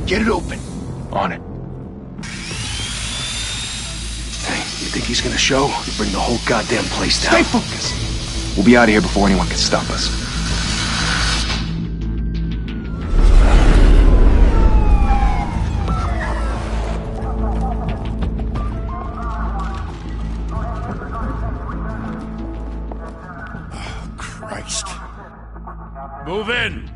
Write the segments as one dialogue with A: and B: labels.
A: Get it open.
B: On it.
A: Hey, you think he's gonna show? You bring the whole goddamn place down.
B: Stay focused. We'll be out of here before anyone can stop us.
A: Christ.
C: Move in!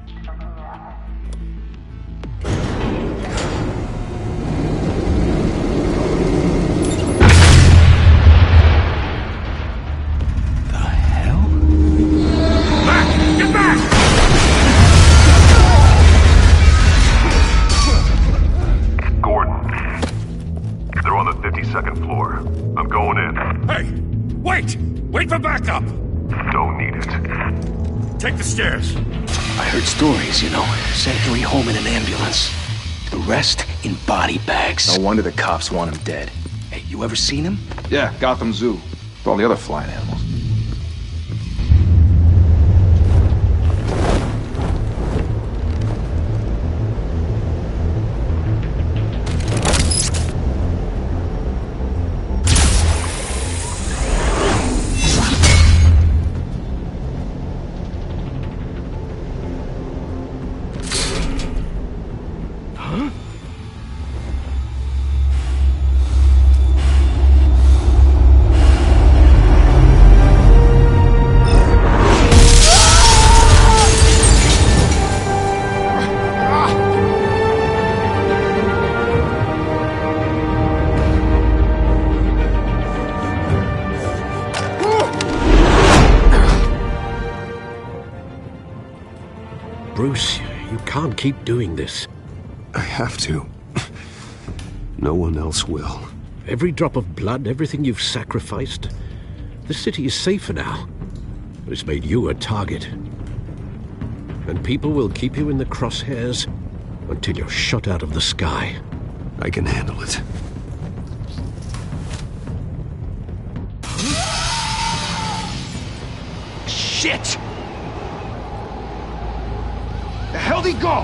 C: Wait for backup!
D: Don't need it.
C: Take the stairs.
A: I heard stories, you know. Sent Harry home in an ambulance. The rest in body bags.
B: No wonder the cops want him dead.
A: Hey, you ever seen him?
B: Yeah, Gotham Zoo. With all the other flying animals.
E: Bruce, you can't keep doing this.
F: I have to. No one else will.
E: Every drop of blood, everything you've sacrificed. The city is safer now. It's made you a target. And people will keep you in the crosshairs until you're shot out of the sky.
F: I can handle it.
A: Shit! The hell'd he go?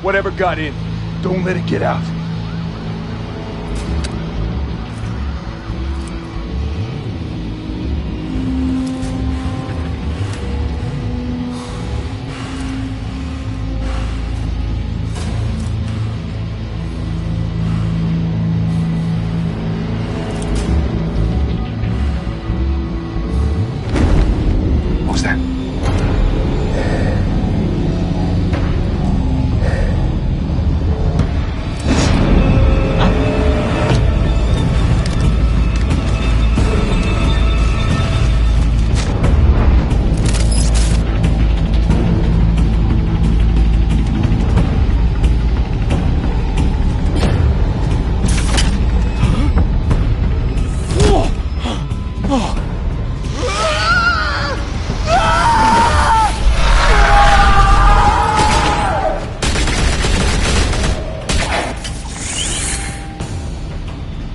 B: Whatever got in, don't let it get out. What was that?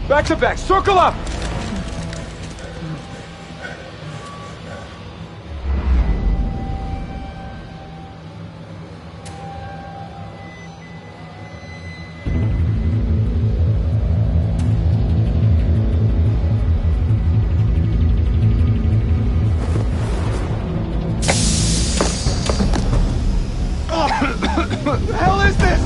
B: Back to back, circle up! What the hell is this?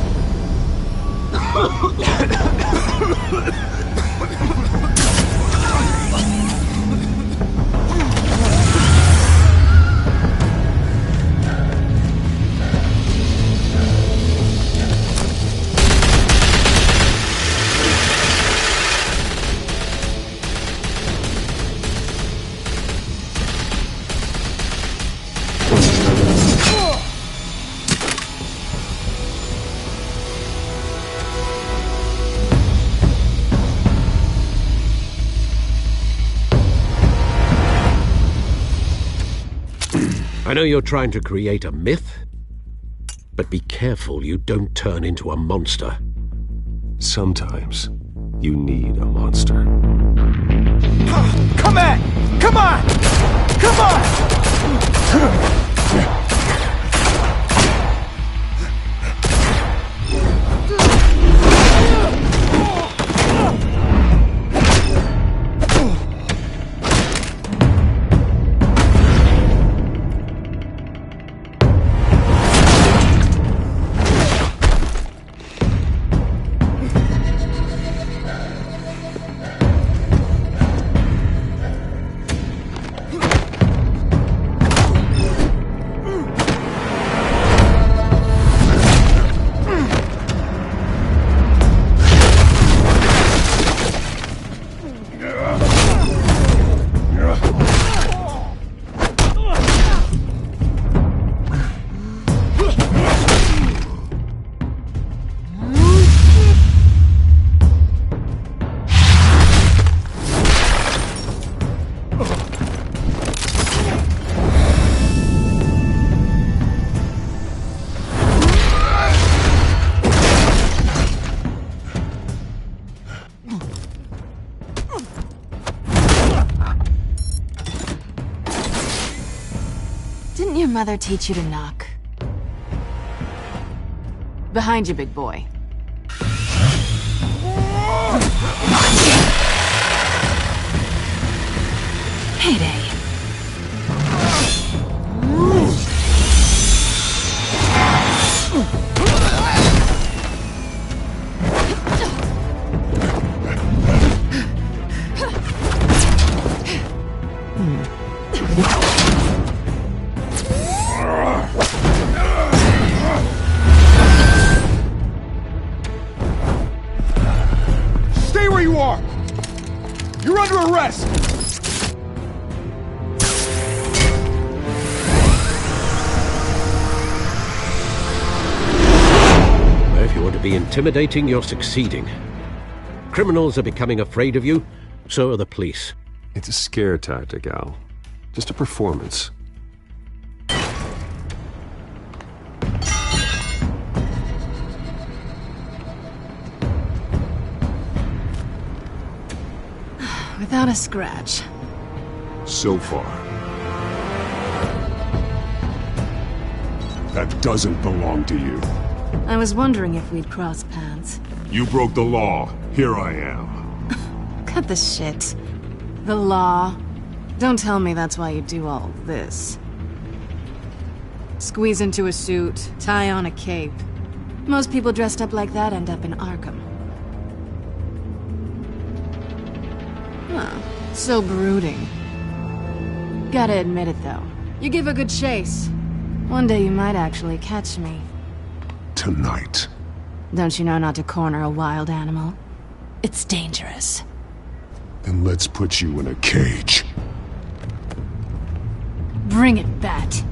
E: I know you're trying to create a myth, but be careful you don't turn into a monster.
F: Sometimes you need a monster.
B: Come on! Come on! Come on!
G: Didn't your mother teach you to knock? Behind you, big boy. Payday.
B: Stay where you are! You're under arrest!
E: If you want to be intimidating, you're succeeding. Criminals are becoming afraid of you, so are the police.
F: It's a scare tactic, Al. Just a performance.
G: Without a scratch.
F: So far.
D: That doesn't belong to you.
G: I was wondering if we'd cross paths.
D: You broke the law. Here I am.
G: Cut the shit. The law. Don't tell me that's why you do all this. Squeeze into a suit, tie on a cape. Most people dressed up like that end up in Arkham. Huh. So brooding. Gotta admit it, though. You give a good chase. One day you might actually catch me.
D: Tonight.
G: Don't you know not to corner a wild animal? It's dangerous.
D: Then let's put you in a cage.
G: Bring it, Bat.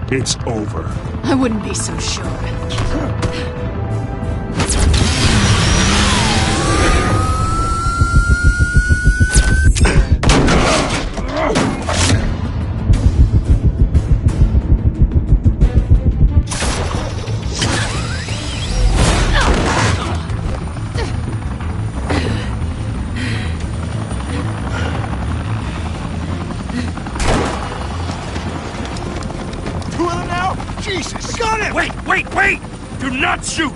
D: It's over.
G: I wouldn't be so sure.
B: Jesus! Got him!
C: Wait! Do not shoot!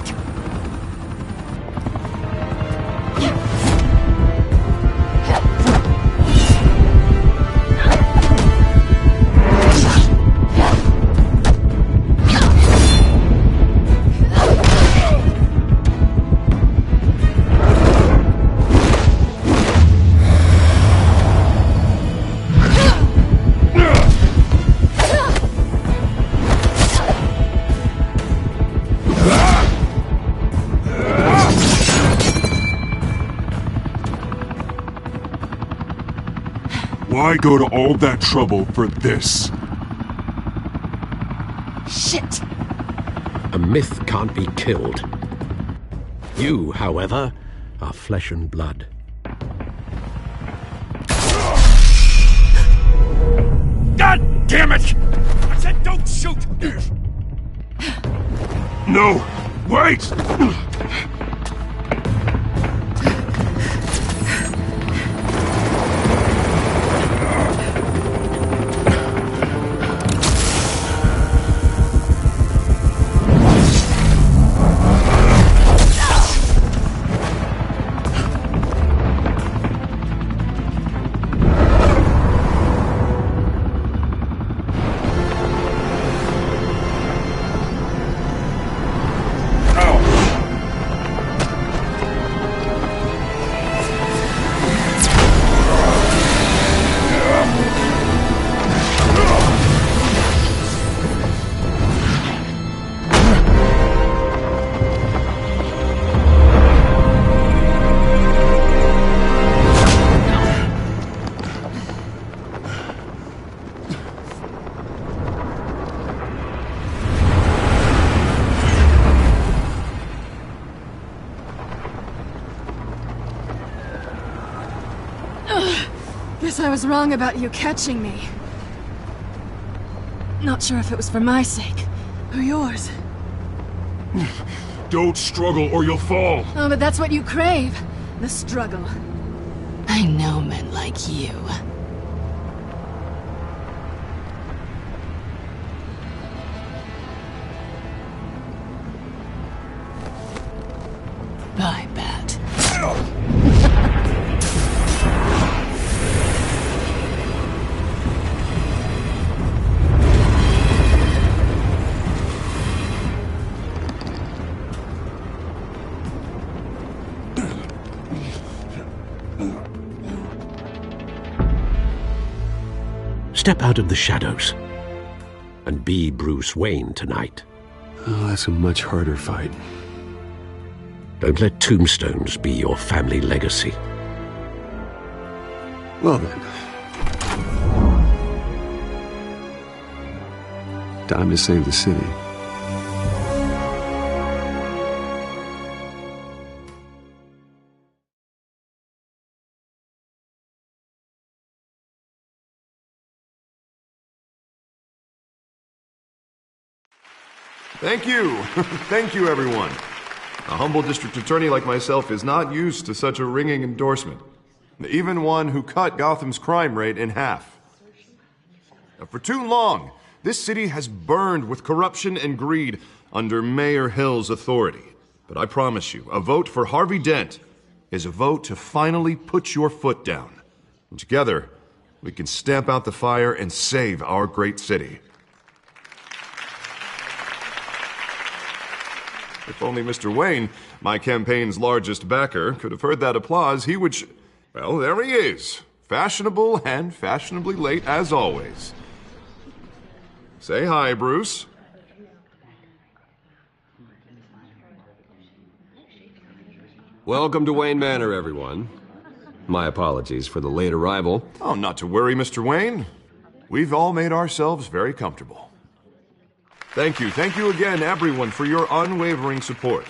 D: Why go to all that trouble for this?
G: Shit!
E: A myth can't be killed. You, however, are flesh and blood.
C: God damn it! I said don't shoot!
D: No! Wait!
G: Guess I was wrong about you catching me. Not sure if it was for my sake, or yours.
D: Don't struggle or you'll fall.
G: Oh, but that's what you crave. The struggle. I know men like you. Bye, Bat.
E: Step out of the shadows and be Bruce Wayne tonight.
F: Oh, that's a much harder fight.
E: Don't let tombstones be your family legacy.
F: Well then. Time to save the city.
H: Thank you. Thank you, everyone. A humble district attorney like myself is not used to such a ringing endorsement. Even one who cut Gotham's crime rate in half. For too long, this city has burned with corruption and greed under Mayor Hill's authority. But I promise you, a vote for Harvey Dent is a vote to finally put your foot down. And together, we can stamp out the fire and save our great city. If only Mr. Wayne, my campaign's largest backer, could have heard that applause, he would well, there he is. Fashionable and fashionably late as always. Say hi, Bruce.
F: Welcome to Wayne Manor, everyone. My apologies for the late arrival.
H: Oh, not to worry, Mr. Wayne. We've all made ourselves very comfortable. Thank you again, everyone, for your unwavering support.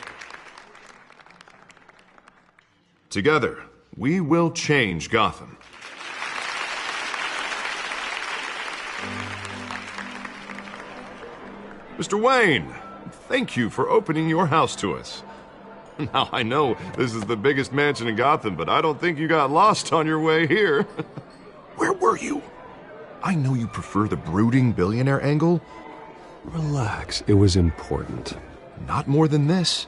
H: Together, we will change Gotham. Mr. Wayne, thank you for opening your house to us. Now, I know this is the biggest mansion in Gotham, but I don't think you got lost on your way here. Where were you? I know you prefer the brooding billionaire angle.
F: Relax, it was important.
H: Not more than this.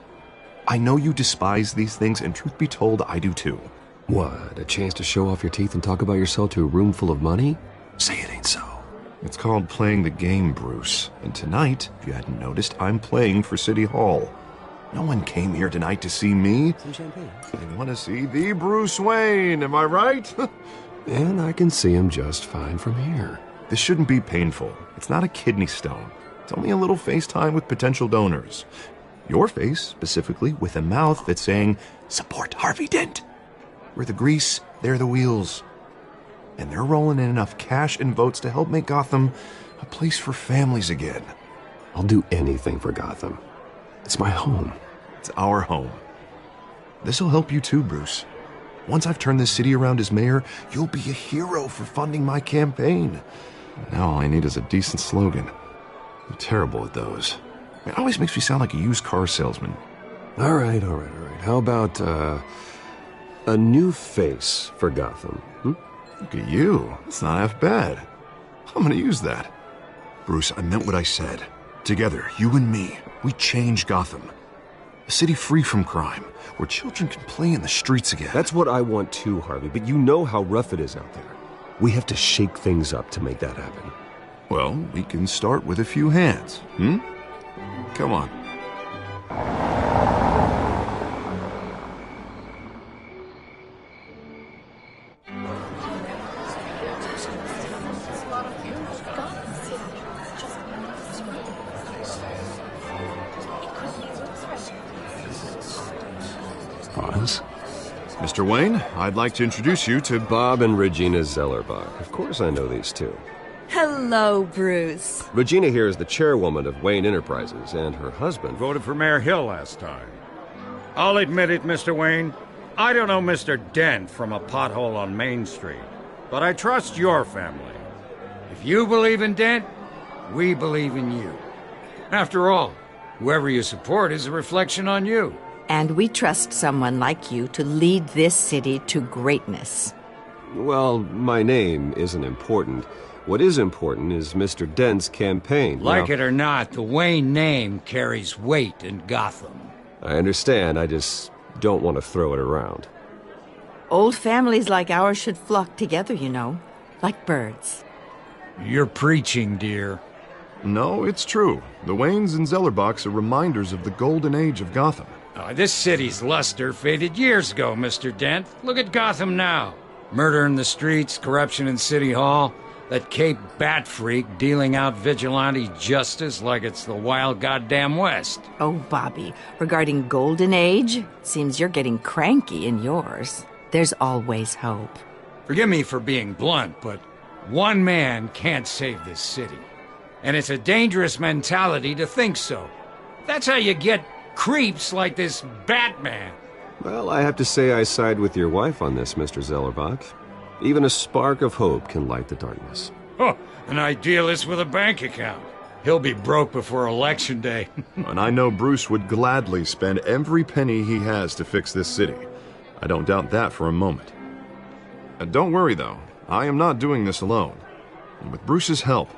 H: I know you despise these things, and truth be told, I do too.
F: What, a chance to show off your teeth and talk about yourself to a room full of money? Say it ain't so.
H: It's called playing the game, Bruce. And tonight, if you hadn't noticed, I'm playing for City Hall. No one came here tonight to see me.
F: Some champagne.
H: They want to see the Bruce Wayne, am I right?
F: And I can see him just fine from here.
H: This shouldn't be painful. It's not a kidney stone. It's only a little FaceTime with potential donors. Your face, specifically, with a mouth that's saying, support Harvey Dent. We're the grease, they're the wheels. And they're rolling in enough cash and votes to help make Gotham a place for families again.
F: I'll do anything for Gotham. It's my home.
H: It's our home. This'll help you too, Bruce. Once I've turned this city around as mayor, you'll be a hero for funding my campaign. Now all I need is a decent slogan. I'm terrible at those. It always makes me sound like a used car salesman.
F: All right. How about, a new face for Gotham?
H: Look at you. It's not half bad. I'm gonna use that. Bruce, I meant what I said. Together, you and me, we change Gotham. A city free from crime, where children can play in the streets again.
F: That's what I want too, Harvey, but you know how rough it is out there. We have to shake things up to make that happen.
H: Well, we can start with a few hands, Come on. Mr. Wayne, I'd like to introduce you to
F: Bob and Regina Zellerbach. Of course I know these two.
I: Hello, Bruce.
F: Regina here is the chairwoman of Wayne Enterprises, and her husband
C: Voted for Mayor Hill last time. I'll admit it, Mr. Wayne. I don't know Mr. Dent from a pothole on Main Street. but I trust your family. If you believe in Dent, we believe in you. After all, whoever you support is a reflection on you.
I: And we trust someone like you to lead this city to greatness.
F: Well, my name isn't important. What is important is Mr. Dent's campaign.
C: Like it or not, the Wayne name carries weight in Gotham.
F: I understand, I just don't want to throw it around.
I: Old families like ours should flock together, you know, like birds.
C: You're preaching, dear.
H: No, it's true. The Waynes and Zellerbachs are reminders of the golden age of Gotham.
C: This city's luster faded years ago, Mr. Dent. Look at Gotham now. Murder in the streets, corruption in City Hall, that Cape Bat freak dealing out vigilante justice like it's the wild goddamn West.
I: Oh, Bobby, regarding Golden Age, seems you're getting cranky in yours. There's always hope.
C: Forgive me for being blunt, but one man can't save this city. And it's a dangerous mentality to think so. That's how you get creeps like this Batman.
F: Well, I have to say I side with your wife on this, Mr. Zellerbach. Even a spark of hope can light the darkness.
C: Oh, an idealist with a bank account. He'll be broke before Election Day.
H: And I know Bruce would gladly spend every penny he has to fix this city. I don't doubt that for a moment. Don't worry, though. I am not doing this alone. And with Bruce's help,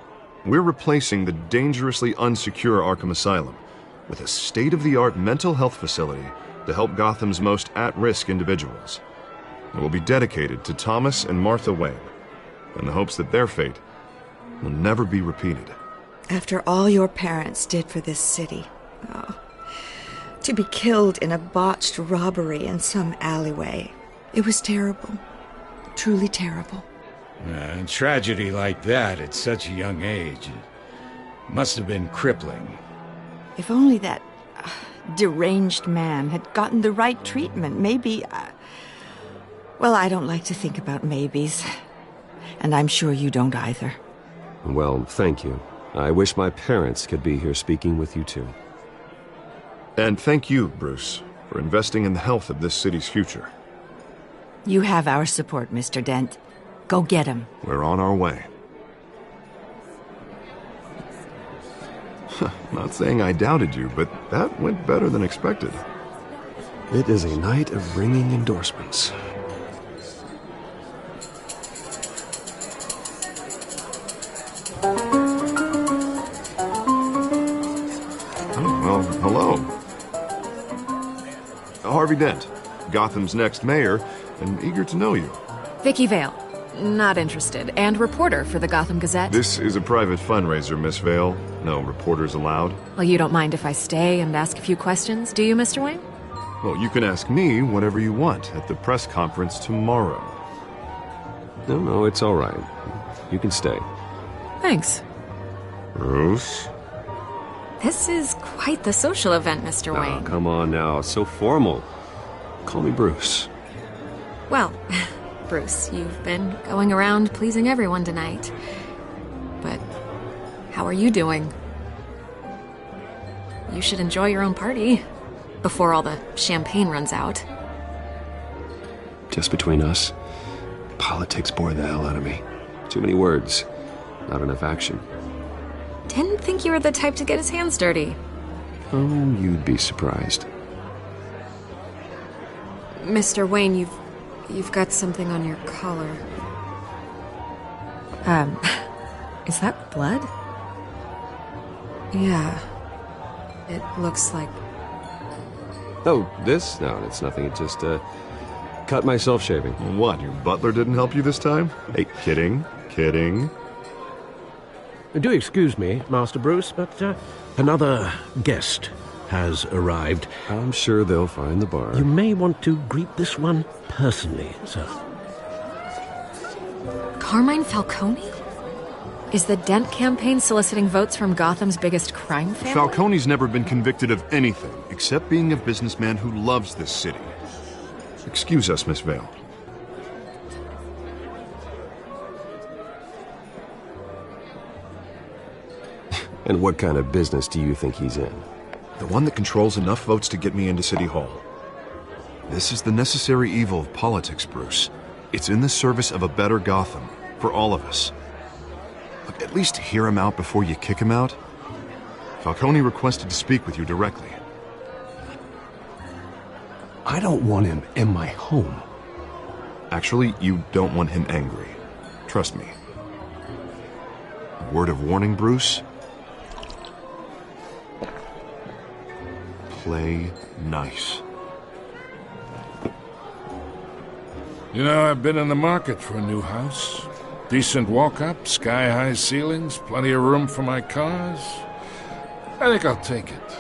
H: we're replacing the dangerously unsecure Arkham Asylum with a state-of-the-art mental health facility to help Gotham's most at-risk individuals. It will be dedicated to Thomas and Martha Wayne, in the hopes that their fate will never be repeated.
J: After all your parents did for this city, to be killed in a botched robbery in some alleyway, it was terrible. Truly terrible.
C: A tragedy like that at such a young age must have been crippling.
I: If only that deranged man had gotten the right treatment, maybe... Well, I don't like to think about maybes. And I'm sure you don't either.
F: Well, thank you. I wish my parents could be here speaking with you too.
H: And thank you, Bruce, for investing in the health of this city's future.
I: You have our support, Mr. Dent. Go get him.
H: We're on our way. Not saying I doubted you, but that went better than expected.
F: It is a night of ringing endorsements.
H: Well, hello. Harvey Dent, Gotham's next mayor, and eager to know you.
K: Vicky Vale. Not interested. And reporter for the Gotham Gazette.
H: This is a private fundraiser, Miss Vale. No reporters allowed.
K: Well, you don't mind if I stay and ask a few questions, do you, Mr. Wayne?
H: Well, you can ask me whatever you want at the press conference tomorrow.
F: No, it's all right. You can stay.
K: Thanks.
H: Bruce?
K: This is quite the social event, Mr. Wayne.
F: Oh, come on now. It's so formal. Call me Bruce.
K: Well, Bruce, you've been going around pleasing everyone tonight. But how are you doing? You should enjoy your own party before all the champagne runs out.
F: Just between us, politics bore the hell out of me. Too many words, not enough action.
K: Didn't think you were the type to get his hands dirty.
F: Oh, you'd be surprised.
K: Mr. Wayne, you've got something on your collar. Is that blood? Yeah. It looks like...
F: Oh, this? No, it's nothing. It just, cut myself shaving.
H: What, your butler didn't help you this time? Hey, kidding.
E: Do excuse me, Master Bruce, but another guest has arrived.
F: I'm sure they'll find the bar.
E: You may want to greet this one personally, sir.
K: Carmine Falcone? Is the Dent campaign soliciting votes from Gotham's biggest crime family?
H: Falcone's never been convicted of anything except being a businessman who loves this city. Excuse us, Miss Vale.
F: And what kind of business do you think he's in?
H: The one that controls enough votes to get me into City Hall. This is the necessary evil of politics, Bruce. It's in the service of a better Gotham, for all of us. Look, at least hear him out before you kick him out. Falcone requested to speak with you directly.
F: I don't want him in my home.
H: Actually, you don't want him angry. Trust me. Word of warning, Bruce? Play nice.
L: You know, I've been in the market for a new house. Decent walk-up, sky-high ceilings, plenty of room for my cars. I think I'll take it.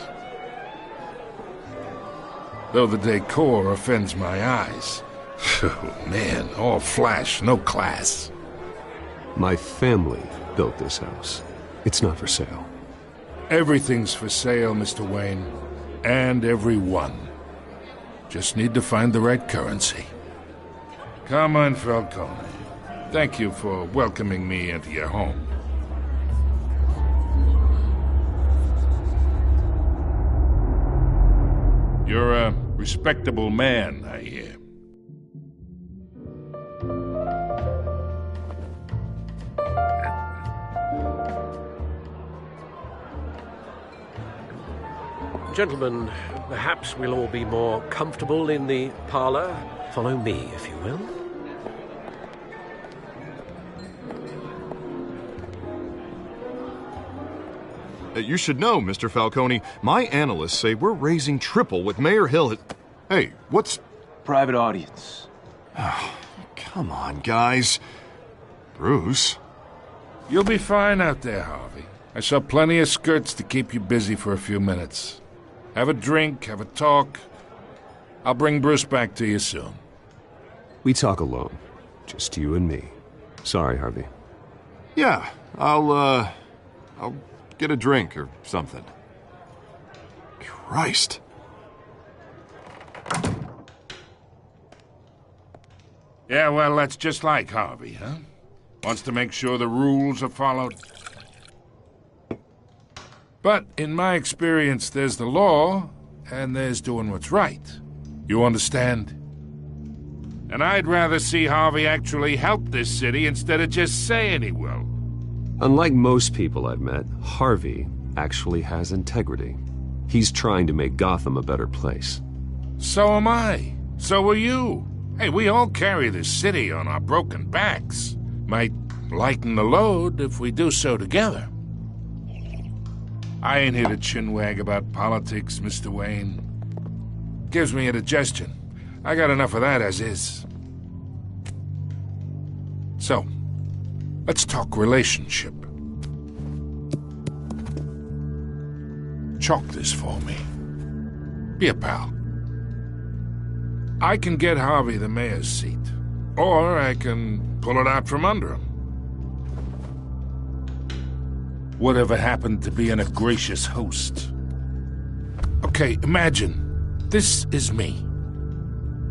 L: Though the decor offends my eyes. Oh, man, all flash, no class.
F: My family built this house. It's not for sale.
L: Everything's for sale, Mr. Wayne. And everyone. Just need to find the right currency. Carmine Falcone, thank you for welcoming me into your home. You're a respectable man, I hear.
E: Gentlemen, perhaps we'll all be more comfortable in the parlor. Follow me, if you will.
H: You should know, Mr. Falcone, my analysts say we're raising triple with Mayor Hill. Hey, what's...
A: Private audience.
H: Oh, come on, guys. Bruce?
L: You'll be fine out there, Harvey. I saw plenty of skirts to keep you busy for a few minutes. Have a drink, have a talk. I'll bring Bruce back to you soon.
F: We talk alone. Just you and me. Sorry, Harvey.
H: Yeah, I'll get a drink or something. Christ.
L: Yeah, well, that's just like Harvey, huh? Wants to make sure the rules are followed. But in my experience, there's the law, and there's doing what's right. You understand? And I'd rather see Harvey actually help this city instead of just saying he will.
F: Unlike most people I've met, Harvey actually has integrity. He's trying to make Gotham a better place.
L: So am I. So are you. Hey, we all carry this city on our broken backs. Might lighten the load if we do so together. I ain't here to chinwag about politics, Mr. Wayne. Gives me indigestion. I got enough of that as is. So, let's talk relationship. Chalk this for me. Be a pal. I can get Harvey the mayor's seat, or I can pull it out from under him. Whatever happened to being a gracious host? Okay, imagine, this is me.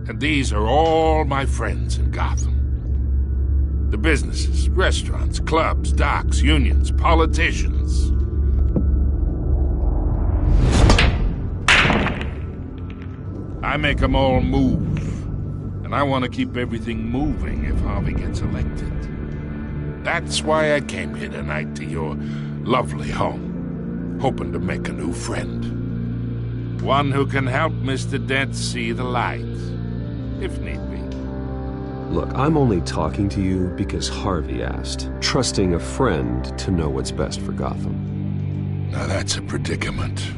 L: And these are all my friends in Gotham. The businesses, restaurants, clubs, docks, unions, politicians. I make them all move. And I want to keep everything moving if Harvey gets elected. That's why I came here tonight to your lovely home, hoping to make a new friend. One who can help Mr. Dent see the light, if need be.
F: Look, I'm only talking to you because Harvey asked, trusting a friend to know what's best for Gotham.
L: Now that's a predicament.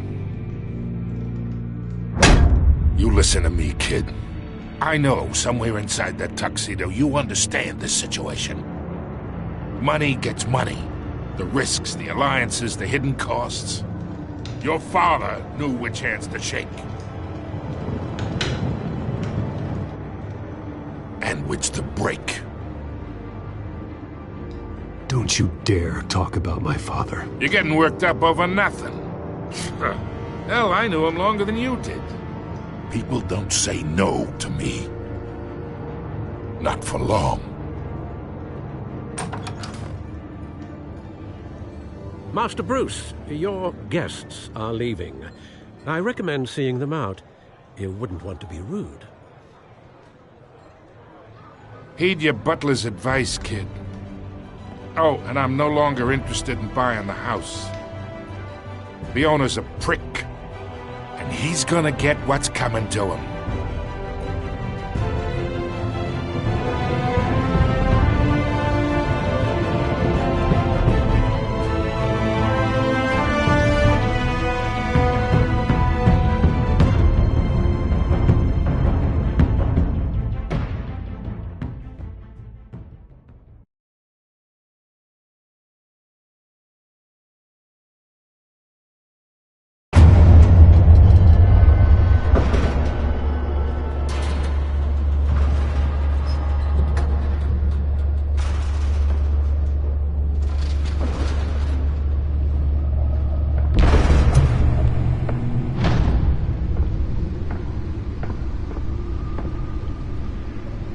L: You listen to me, kid. I know somewhere inside that tuxedo you understand this situation. Money gets money. The risks, the alliances, the hidden costs. Your father knew which hands to shake. And which to break.
F: Don't you dare talk about my father.
L: You're getting worked up over nothing. Hell, I knew him longer than you did. People don't say no to me. Not for long.
E: Master Bruce, your guests are leaving. I recommend seeing them out. You wouldn't want to be rude.
L: Heed your butler's advice, kid. Oh, and I'm no longer interested in buying the house. The owner's a prick, and he's gonna get what's coming to him.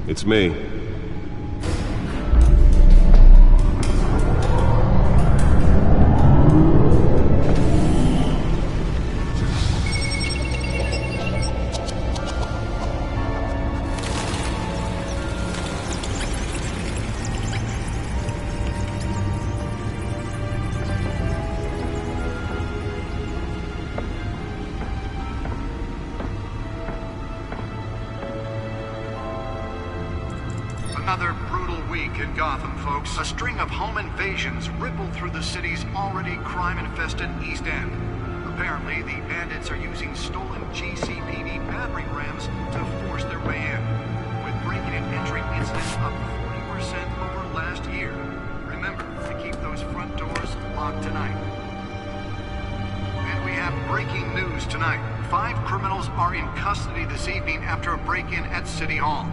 F: It's me.
M: Another brutal week in Gotham, folks. A string of home invasions rippled through the city's already crime-infested East End. Apparently, the bandits are using stolen GCPD battering rams to force their way in, with breaking and entering incidents up 40% over last year. Remember to keep those front doors locked tonight. And we have breaking news tonight. 5 criminals are in custody this evening after a break-in at City Hall.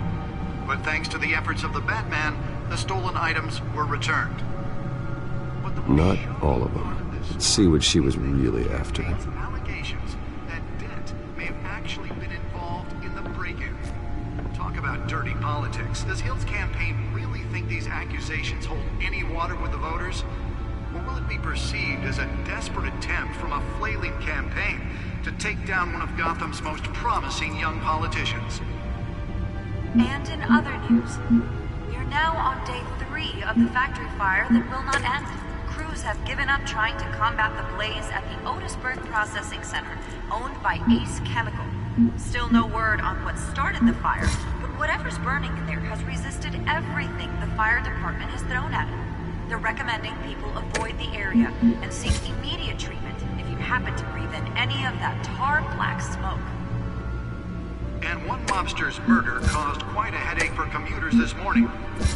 M: But thanks to the efforts of the Batman, the stolen items were returned.
F: Not all of them. Let's see what she was really after.
M: Allegations that Dent may have actually been involved in the break-in. Talk about dirty politics. Does Hill's campaign really think these accusations hold any water with the voters? Or will it be perceived as a desperate attempt from a flailing campaign to take down one of Gotham's most promising young politicians?
N: And in other news, we're now on day 3 of the factory fire that will not end. Crews have given up trying to combat the blaze at the Otisburg Processing Center, owned by Ace Chemical. Still no word on what started the fire, but whatever's burning in there has resisted everything the fire department has thrown at it. They're recommending people avoid the area and seek immediate treatment if you happen to breathe in any of that tar black smoke.
M: And one mobster's murder caused quite a headache for commuters this morning.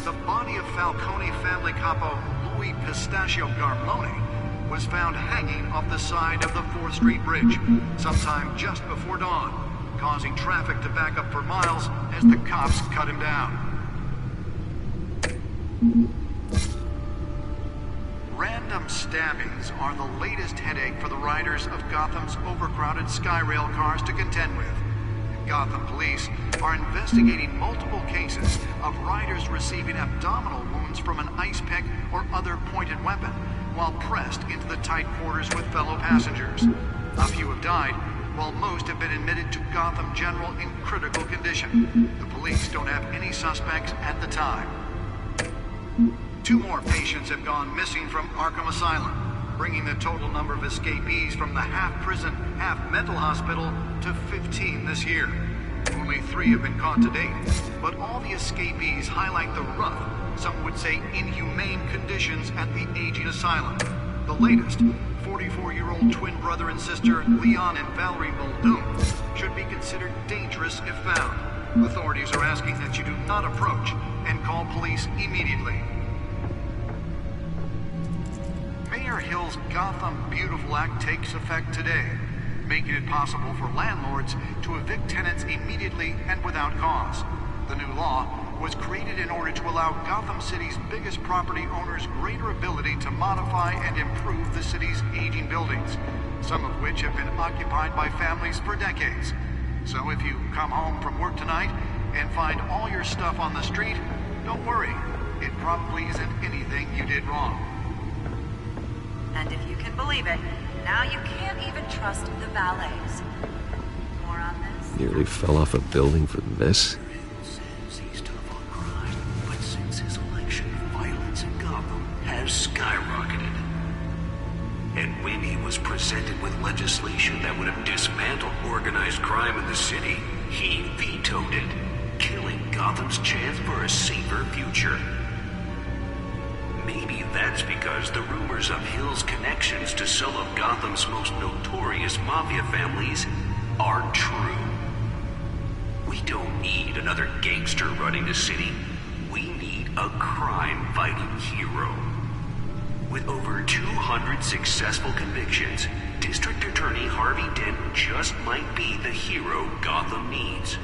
M: The body of Falcone family capo Louis Pistachio Garmone was found hanging off the side of the 4th Street Bridge sometime just before dawn, causing traffic to back up for miles as the cops cut him down. Random stabbings are the latest headache for the riders of Gotham's overcrowded Skyrail cars to contend with. Gotham police are investigating multiple cases of riders receiving abdominal wounds from an ice pick or other pointed weapon while pressed into the tight quarters with fellow passengers. A few have died, while most have been admitted to Gotham General in critical condition. The police don't have any suspects at the time. 2 more patients have gone missing from Arkham Asylum, bringing the total number of escapees from the half-prison, half-mental hospital to 15 this year. Only 3 have been caught to date, but all the escapees highlight the rough, some would say inhumane conditions at the aging asylum. The latest, 44-year-old twin brother and sister Leon and Valerie Muldoon, should be considered dangerous if found. Authorities are asking that you do not approach and call police immediately. Mayor Hill's Gotham Beautiful Act takes effect today, making it possible for landlords to evict tenants immediately and without cause. The new law was created in order to allow Gotham City's biggest property owners greater ability to modify and improve the city's aging buildings, some of which have been occupied by families for decades. So if you come home from work tonight and find all your stuff on the street, don't worry. It probably isn't anything you did wrong.
N: And if you can believe it, now you can't even trust the valets. More on this?
F: Nearly fell off a building for this.
A: was presented with legislation that would have dismantled organized crime in the city, he vetoed it, killing Gotham's chance for a safer future. Maybe that's because the rumors of Hill's connections to some of Gotham's most notorious mafia families aren't true. We don't need another gangster running the city. We need a crime-fighting hero. With over 200 successful convictions, District Attorney Harvey Dent just might be the hero Gotham needs.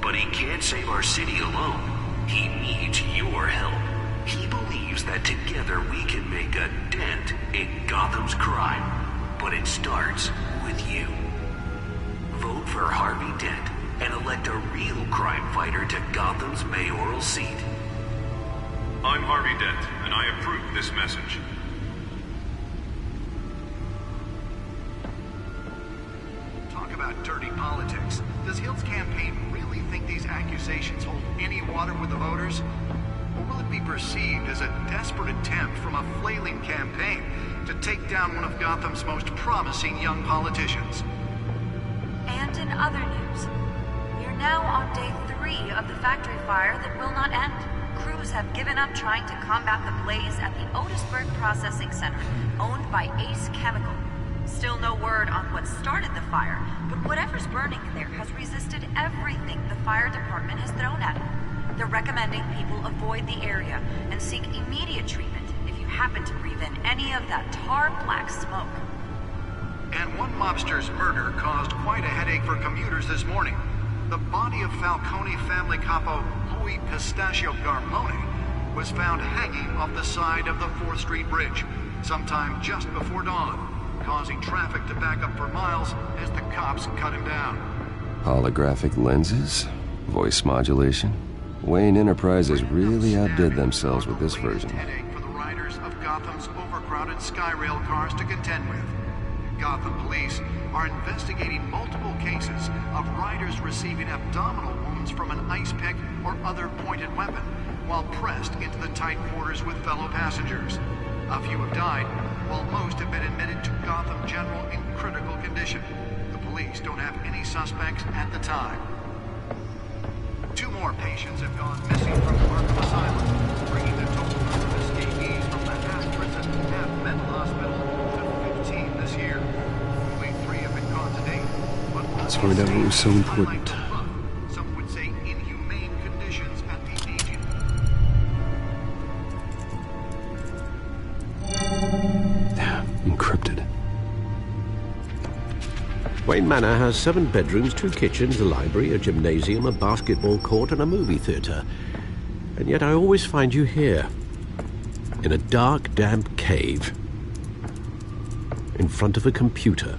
A: But he can't save our city alone. He needs your help. He believes that together we can make a dent in Gotham's crime. But it starts with you. Vote for Harvey Dent and elect a real crime fighter to Gotham's mayoral seat.
O: I'm Harvey Dent, and I approve this message.
M: Talk about dirty politics. Does Hill's campaign really think these accusations hold any water with the voters? Or will it be perceived as a desperate attempt from a flailing campaign to take down one of Gotham's most promising young politicians?
N: And in other news, we're now on day 3 of the factory fire that will not end. Crews have given up trying to combat the blaze at the Otisburg Processing Center, owned by Ace Chemical. Still no word on what started the fire, but whatever's burning in there has resisted everything the fire department has thrown at it. They're recommending people avoid the area and seek immediate treatment if you happen to breathe in any of that tar black smoke.
M: And one mobster's murder caused quite a headache for commuters this morning. The body of Falcone family capo Louis Pistachio Garmone was found hanging off the side of the 4th Street Bridge sometime just before dawn, causing traffic to back up for miles as the cops cut him down.
F: Holographic lenses? Voice modulation? Wayne Enterprises really outdid themselves with this version.
M: Headache for the riders of Gotham's overcrowded Skyrail cars to contend with. Gotham police are investigating multiple cases of riders receiving abdominal wounds from an ice pick or other pointed weapon while pressed into the tight quarters with fellow passengers. A few have died, while most have been admitted to Gotham General in critical condition. The police don't have any suspects at the time. 2 more patients have gone missing from Arkham Asylum, bringing the total number of escapees from the half-prison, half-mental hospital to 15 this year. Only 3 have been caught to date, but
F: Let's find out what was so important.
M: some would say inhumane conditions at the aging.
F: Encrypted.
E: Wayne Manor has 7 bedrooms, 2 kitchens, a library, a gymnasium, a basketball court, and a movie theater. And yet I always find you here, in a dark, damp cave, in front of a computer.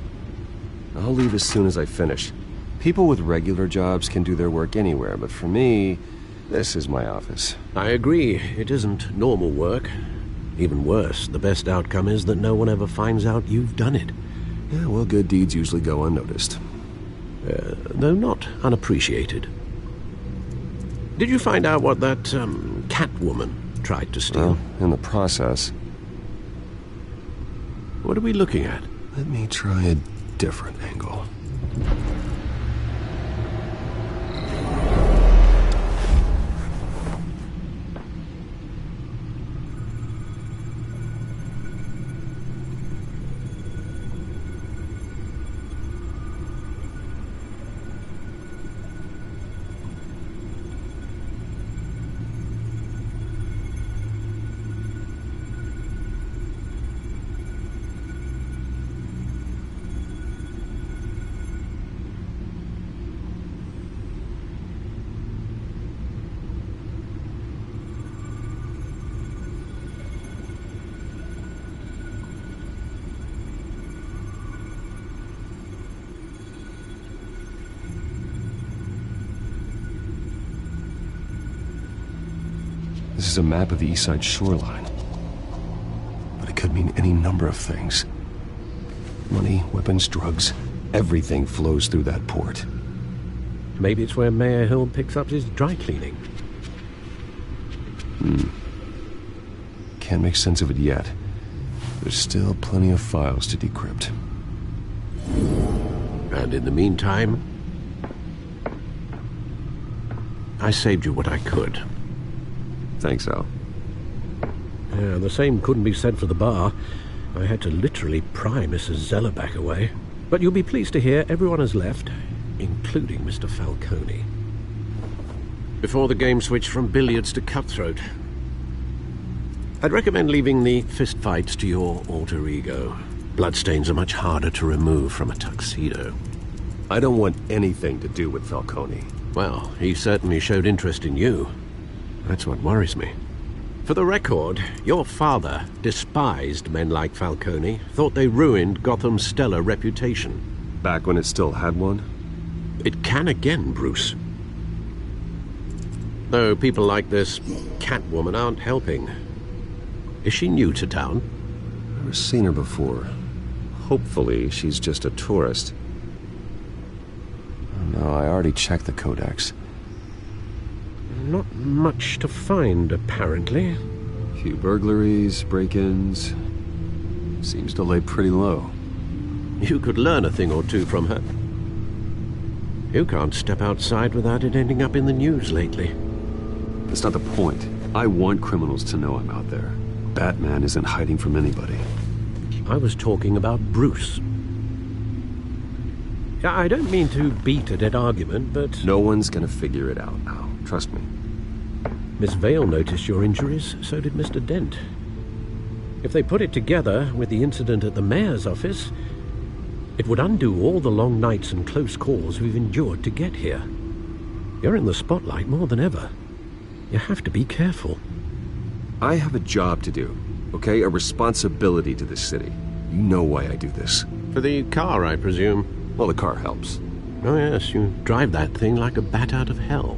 F: I'll leave as soon as I finish. People with regular jobs can do their work anywhere, but for me, this is my office.
E: I agree. It isn't normal work. Even worse, the best outcome is that no one ever finds out you've done it.
F: Yeah, well, good deeds usually go unnoticed.
E: Though not unappreciated. Did you find out what that, Catwoman tried to steal?
F: Well, in the process.
E: What are we looking at?
F: Let me try a different angle. This is a map of the East Side shoreline. But it could mean any number of things. Money, weapons, drugs, everything flows through that port.
E: Maybe it's where Mayor Hill picks up his dry cleaning.
F: Can't make sense of it yet. There's still plenty of files to decrypt.
E: And in the meantime, I saved you what I could.
F: Thanks, Al.
E: Yeah, the same couldn't be said for the bar. I had to literally pry Mrs. Zellerback away. But you'll be pleased to hear everyone has left, including Mr. Falcone. Before the game switched from billiards to cutthroat. I'd recommend leaving the fistfights to your alter ego. Bloodstains are much harder to remove from a tuxedo.
F: I don't want anything to do with Falcone.
E: Well, he certainly showed interest in you. That's what worries me. For the record, your father despised men like Falcone, thought they ruined Gotham's stellar reputation.
F: Back when it still had one?
E: It can again, Bruce. Though people like this Catwoman aren't helping. Is she new to town?
F: Never seen her before. Hopefully, she's just a tourist. Oh, no, I already checked the codex.
E: Not much to find, apparently.
F: Few burglaries, break-ins. Seems to lay pretty low.
E: You could learn a thing or two from her. You can't step outside without it ending up in the news lately.
F: That's not the point. I want criminals to know I'm out there. Batman isn't hiding from anybody.
E: I was talking about Bruce. I don't mean to beat a dead argument, but...
F: No one's gonna figure it out now. Trust me.
E: Miss Vale noticed your injuries, so did Mr. Dent. If they put it together with the incident at the mayor's office, it would undo all the long nights and close calls we've endured to get here. You're in the spotlight more than ever. You have to be careful.
F: I have a job to do, okay? A responsibility to this city. You know why I do this.
E: For the car, I presume?
F: Well, the car helps.
E: Oh yes, you drive that thing like a bat out of hell.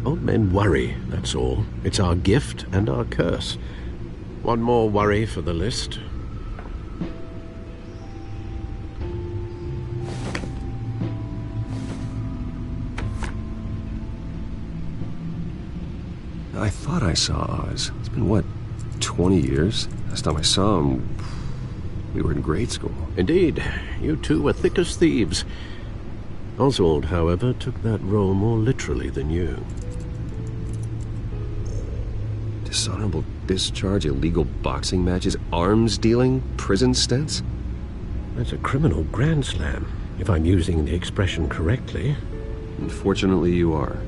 E: Old men worry, that's all. It's our gift and our curse. One more worry for the list.
F: I thought I saw Oz. It's been, what, 20 years? Last time I saw him, we were in grade school.
E: Indeed. You two were thick as thieves. Oswald, however, took that role more literally than you.
F: Dishonorable discharge, illegal boxing matches, arms dealing, prison stints?
E: That's a criminal grand slam, if I'm using the expression correctly.
F: Unfortunately, you are.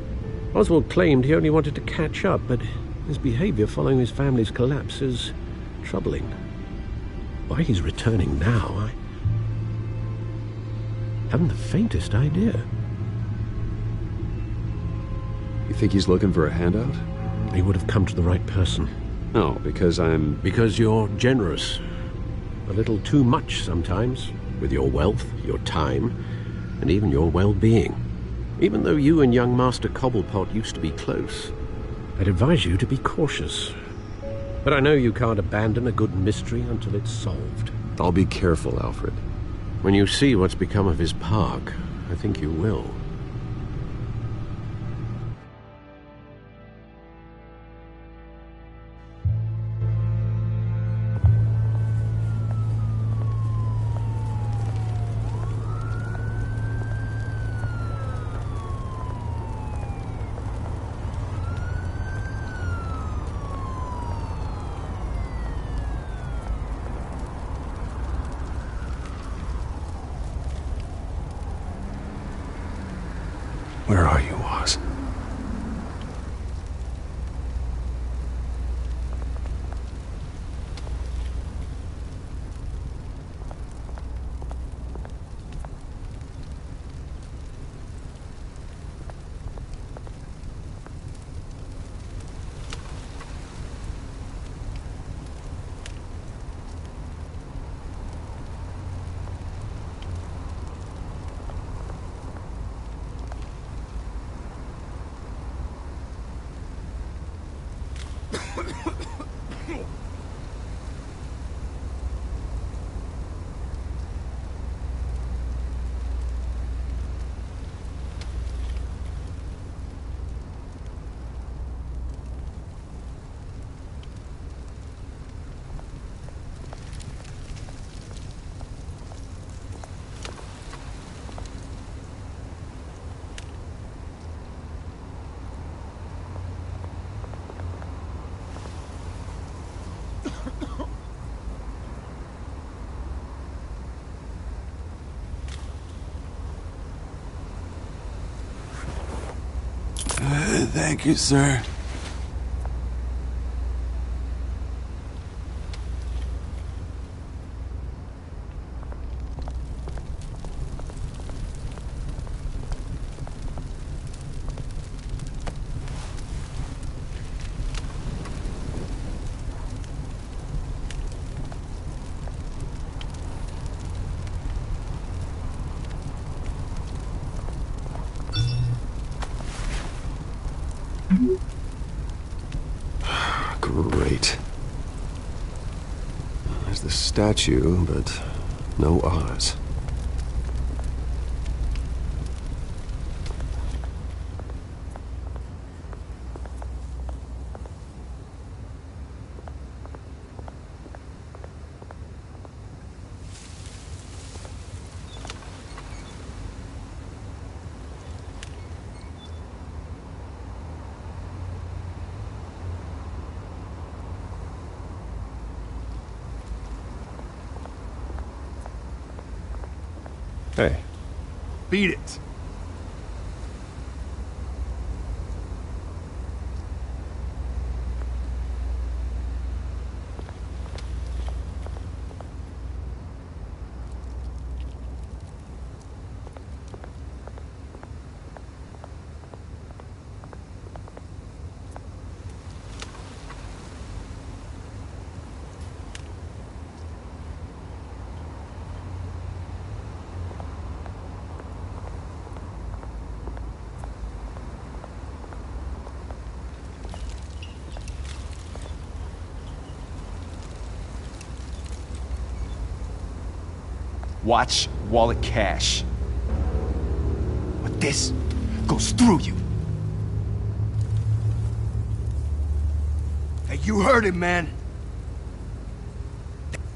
E: Oswald claimed he only wanted to catch up, but his behavior following his family's collapse is troubling. Why he's returning now, I haven't the faintest idea.
F: You think he's looking for a handout?
E: He would have come to the right person.
F: No, because I'm...
E: Because you're generous. A little too much sometimes, with your wealth, your time, and even your well-being. Even though you and young Master Cobblepot used to be close, I'd advise you to be cautious. But I know you can't abandon a good mystery until it's solved.
F: I'll be careful, Alfred.
E: When you see what's become of his park, I think you will.
F: Where are you, Oz?
P: Thank you, sir.
F: Great. There's the statue, but no Oz. Hey.
B: Beat it.
Q: Watch wallet cash. But this goes through you.
B: Hey, you heard him, man.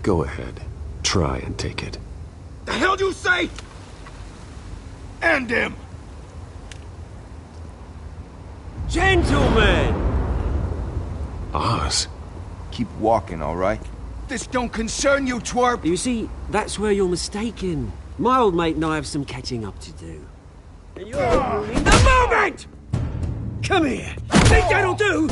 F: Go ahead. Try and take it.
B: The hell do you say? End him!
R: Gentlemen!
F: Oz.
Q: Keep walking, all right?
B: This don't concern you, twerp!
R: You see, that's where you're mistaken. My old mate and I have some catching up to do. And you're ruining the moment! Come here! Think that'll do?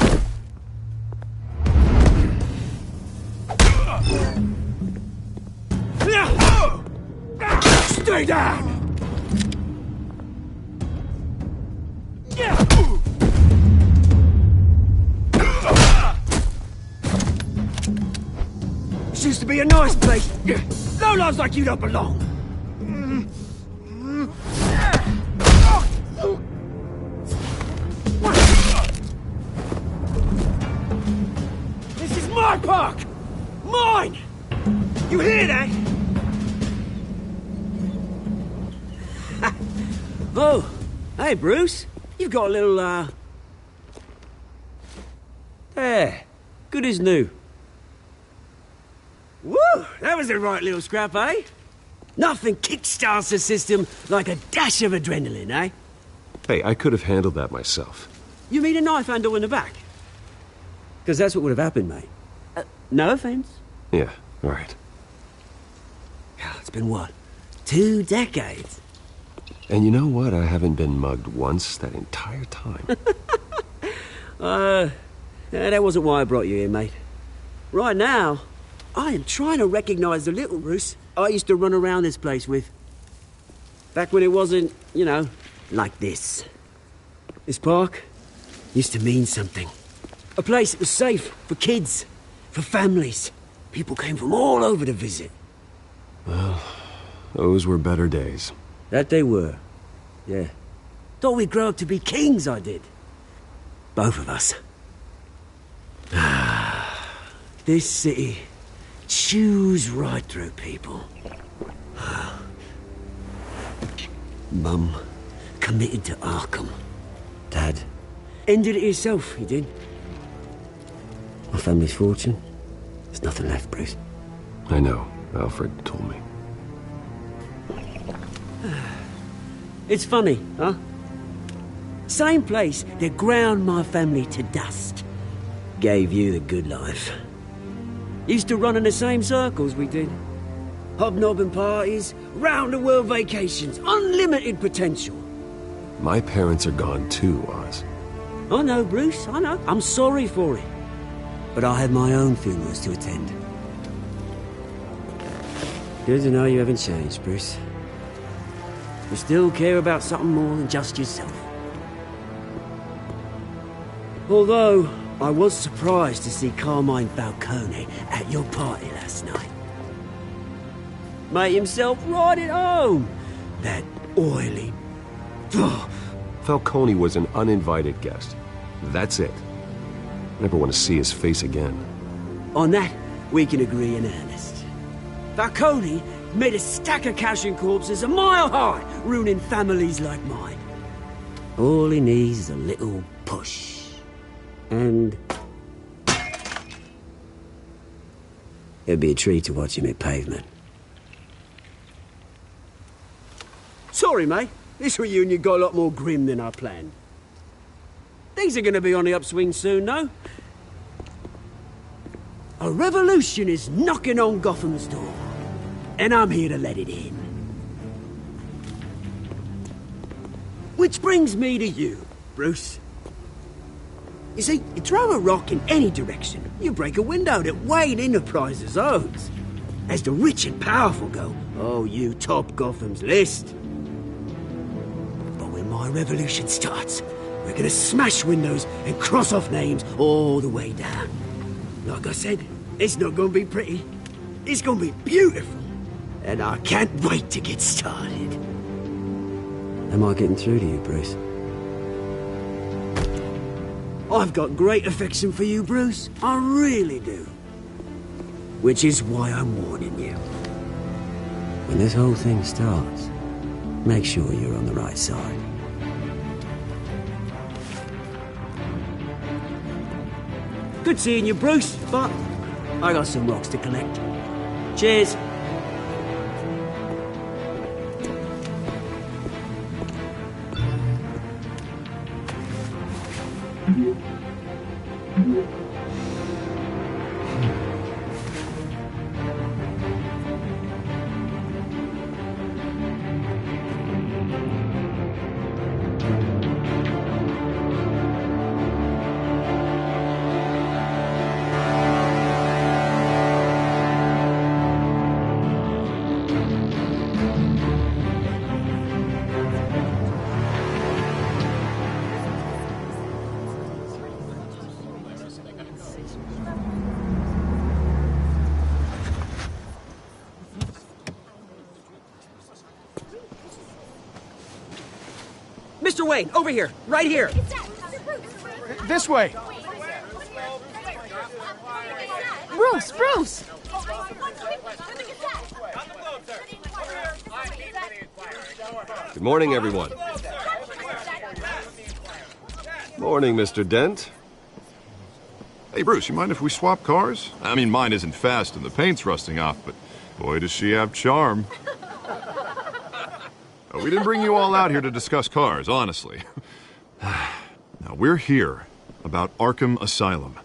R: Stay down! This used to be a nice place. Lowlifes like you don't belong. This is my park! Mine! You hear that? Oh, hey Bruce. You've got a little, There. Good as new. Woo! That was the right little scrap, eh? Nothing kickstarts the system like a dash of adrenaline, eh?
F: Hey, I could have handled that myself.
R: You mean a knife handle in the back? Because that's what would have happened, mate. No offense.
F: Yeah, right.
R: It's been what? 2 decades?
F: And you know what? I haven't been mugged once that entire time.
R: That wasn't why I brought you here, mate. Right now, I am trying to recognize the little Bruce I used to run around this place with. Back when it wasn't, you know, like this. This park used to mean something. A place that was safe for kids, for families. People came from all over to visit.
F: Well, those were better days.
R: That they were. Yeah. Thought we'd grow up to be kings, I did. Both of us. This city chews right through people. Mum committed to Arkham. Dad ended it himself, he did. My family's fortune. There's nothing left, Bruce.
F: I know. Alfred told me.
R: It's funny, huh? Same place that ground my family to dust gave you the good life. Used to run in the same circles we did. Hobnobbing parties, round-the-world vacations, unlimited potential.
F: My parents are gone too, Oz.
R: I know, Bruce, I know. I'm sorry for it. But I have my own funerals to attend. Good to know you haven't changed, Bruce. You still care about something more than just yourself. Although, I was surprised to see Carmine Falcone at your party last night. Made himself right at home. That oily...
F: Falcone was an uninvited guest. That's it. Never want to see his face again.
R: On that, we can agree in earnest. Falcone made a stack of cashing corpses a mile high, ruining families like mine. All he needs is a little push. And... it'd be a treat to watch him hit pavement. Sorry, mate. This reunion got a lot more grim than I planned. Things are gonna be on the upswing soon, though. A revolution is knocking on Gotham's door. And I'm here to let it in. Which brings me to you, Bruce. You see, you throw a rock in any direction, you break a window that Wayne Enterprises owns. As the rich and powerful go, oh, you top Gotham's list. But when my revolution starts, we're gonna smash windows and cross off names all the way down. Like I said, it's not gonna be pretty. It's gonna be beautiful. And I can't wait to get started. Am I getting through to you, Bruce? I've got great affection for you, Bruce. I really do. Which is why I'm warning you. When this whole thing starts, make sure you're on the right side. Good seeing you, Bruce, but I got some rocks to collect. Cheers. Mr. Wayne, over here, right here.
B: This way.
G: Bruce, Bruce!
F: Good morning, everyone. Morning, Mr. Dent.
H: Hey, Bruce, you mind if we swap cars? I mean, mine isn't fast and the paint's rusting off, but boy, does she have charm. We didn't bring you all out here to discuss cars, honestly. Now, we're here about Arkham Asylum.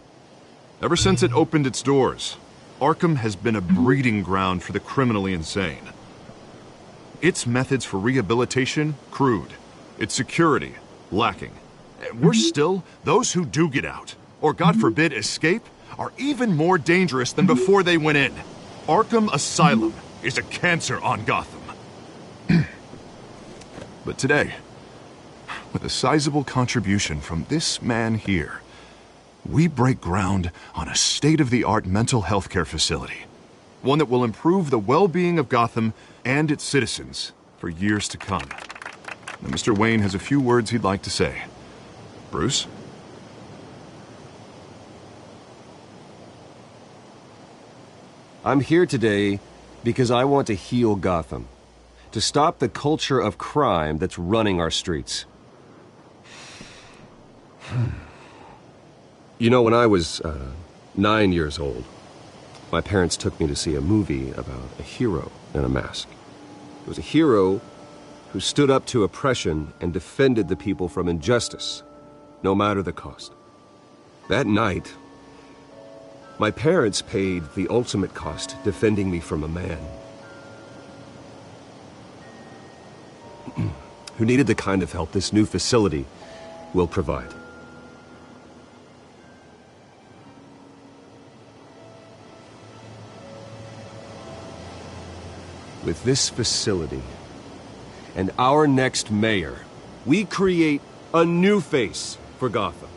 H: Ever since it opened its doors, Arkham has been a breeding ground for the criminally insane. Its methods for rehabilitation, crude. Its security, lacking. And worse still, those who do get out, or God forbid escape, are even more dangerous than before they went in. Arkham Asylum is a cancer on Gotham. But today, with a sizable contribution from this man here, we break ground on a state-of-the-art mental health care facility. One that will improve the well-being of Gotham and its citizens for years to come. Now, Mr. Wayne has a few words he'd like to say. Bruce?
F: I'm here today because I want to heal Gotham. To stop the culture of crime that's running our streets. You know, when I was 9 years old, my parents took me to see a movie about a hero in a mask. It was a hero who stood up to oppression and defended the people from injustice, no matter the cost. That night, my parents paid the ultimate cost defending me from a man who needed the kind of help this new facility will provide. With this facility and our next mayor, we create a new face for Gotham.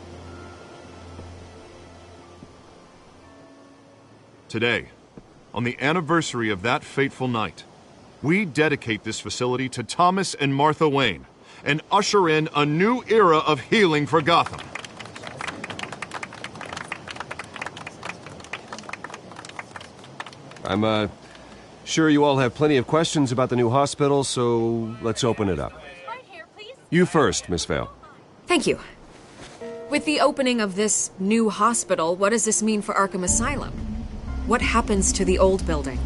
H: Today, on the anniversary of that fateful night, we dedicate this facility to Thomas and Martha Wayne and usher in a new era of healing for Gotham.
F: I'm, sure you all have plenty of questions about the new hospital, so let's open it up. You first, Miss Vale.
K: Thank you. With the opening of this new hospital, what does this mean for Arkham Asylum? What happens to the old building?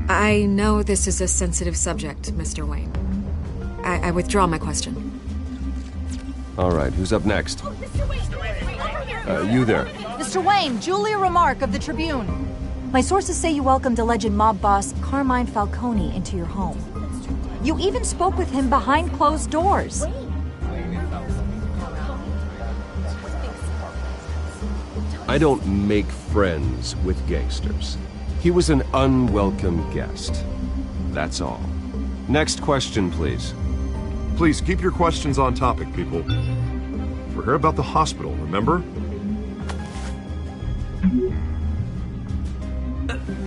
K: I know this is a sensitive subject, Mr. Wayne. I withdraw my question.
F: All right, who's up next? You there.
P: Mr. Wayne, Julia Remark of the Tribune. My sources say you welcomed alleged mob boss Carmine Falcone into your home. You even spoke with him behind closed doors.
F: I don't make friends with gangsters. He was an unwelcome guest. That's all. Next question, please.
H: Please keep your questions on topic, people. We're here about the hospital, remember?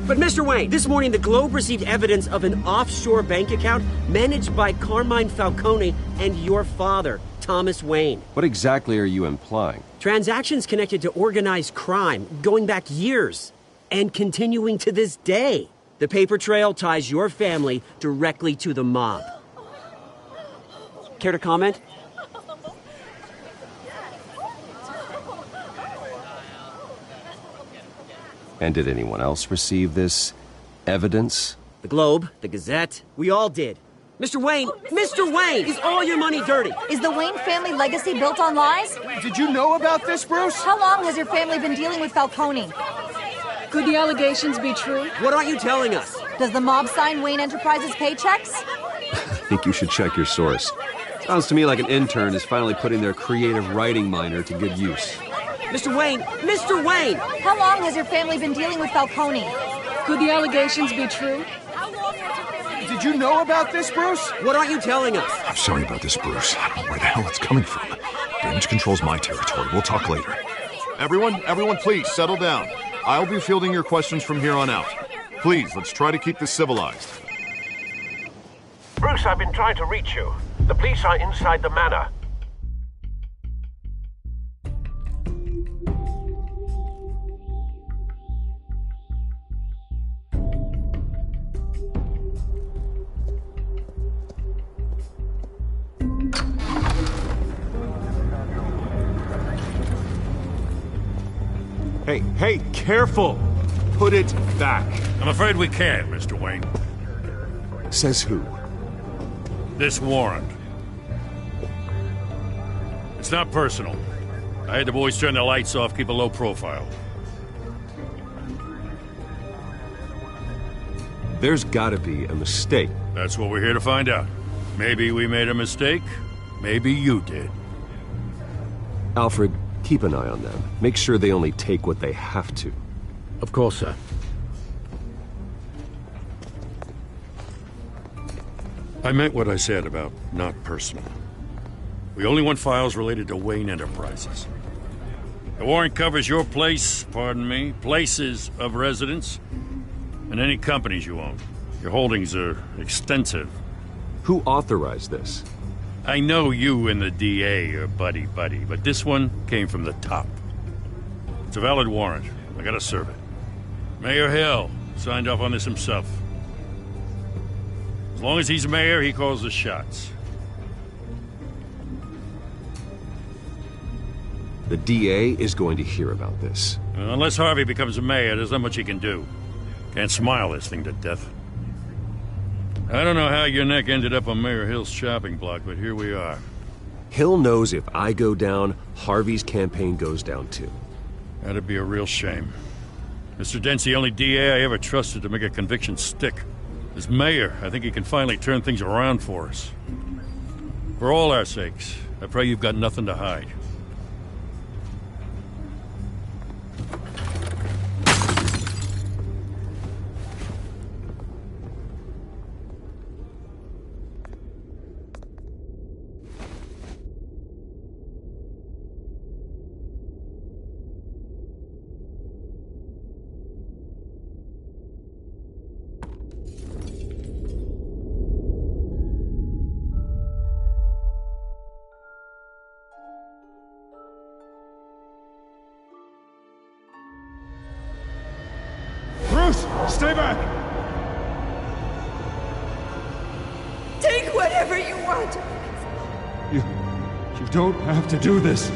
R: But Mr. Wayne, this morning the Globe received evidence of an offshore bank account managed by Carmine Falcone and your father, Thomas Wayne.
F: What exactly are you implying?
R: Transactions connected to organized crime going back years and continuing to this day. The paper trail ties your family directly to the mob. Care to comment?
F: And did anyone else receive this evidence?
R: The Globe, the Gazette, we all did. Mr. Wayne, Mr. Wayne, is all your money dirty?
P: Is the Wayne family legacy built on lies?
B: Did you know about this, Bruce?
P: How long has your family been dealing with Falcone?
S: Could the allegations be true?
R: What aren't you telling us?
P: Does the mob sign Wayne Enterprises paychecks?
F: I think you should check your source. Sounds to me like an intern is finally putting their creative writing minor to good use.
R: Mr. Wayne! Mr. Wayne!
P: How long has your family been dealing with Falcone?
S: Could the allegations be true?
B: Did you know about this, Bruce?
R: What aren't you telling us?
H: I'm sorry about this, Bruce. I don't know where the hell it's coming from. Damage control's my territory. We'll talk later. Everyone, please, settle down. I'll be fielding your questions from here on out. Please, let's try to keep this civilized.
T: Bruce, I've been trying to reach you. The police are inside the manor.
F: Hey, careful! Put it back.
U: I'm afraid we can't, Mr. Wayne.
F: Says who?
U: This warrant. It's not personal. I had the boys turn the lights off, keep a low profile.
F: There's gotta be a mistake.
U: That's what we're here to find out. Maybe we made a mistake. Maybe you did.
F: Alfred, keep an eye on them. Make sure they only take what they have to.
E: Of course, sir.
U: I meant what I said about not personal. We only want files related to Wayne Enterprises. The warrant covers your places of residence, and any companies you own. Your holdings are extensive.
F: Who authorized this?
U: I know you and the DA are buddy-buddy, but this one came from the top. It's a valid warrant. I gotta serve it. Mayor Hill signed off on this himself. As long as he's mayor, he calls the shots.
F: The DA is going to hear about this.
U: Unless Harvey becomes a mayor, there's not much he can do. Can't smile this thing to death. I don't know how your neck ended up on Mayor Hill's chopping block, but here we are.
F: Hill knows if I go down, Harvey's campaign goes down too.
U: That'd be a real shame. Mr. Dent's the only DA I ever trusted to make a conviction stick. As mayor, I think he can finally turn things around for us. For all our sakes, I pray you've got nothing to hide.
B: Stay back!
J: Take whatever you want.
B: You don't have to do this.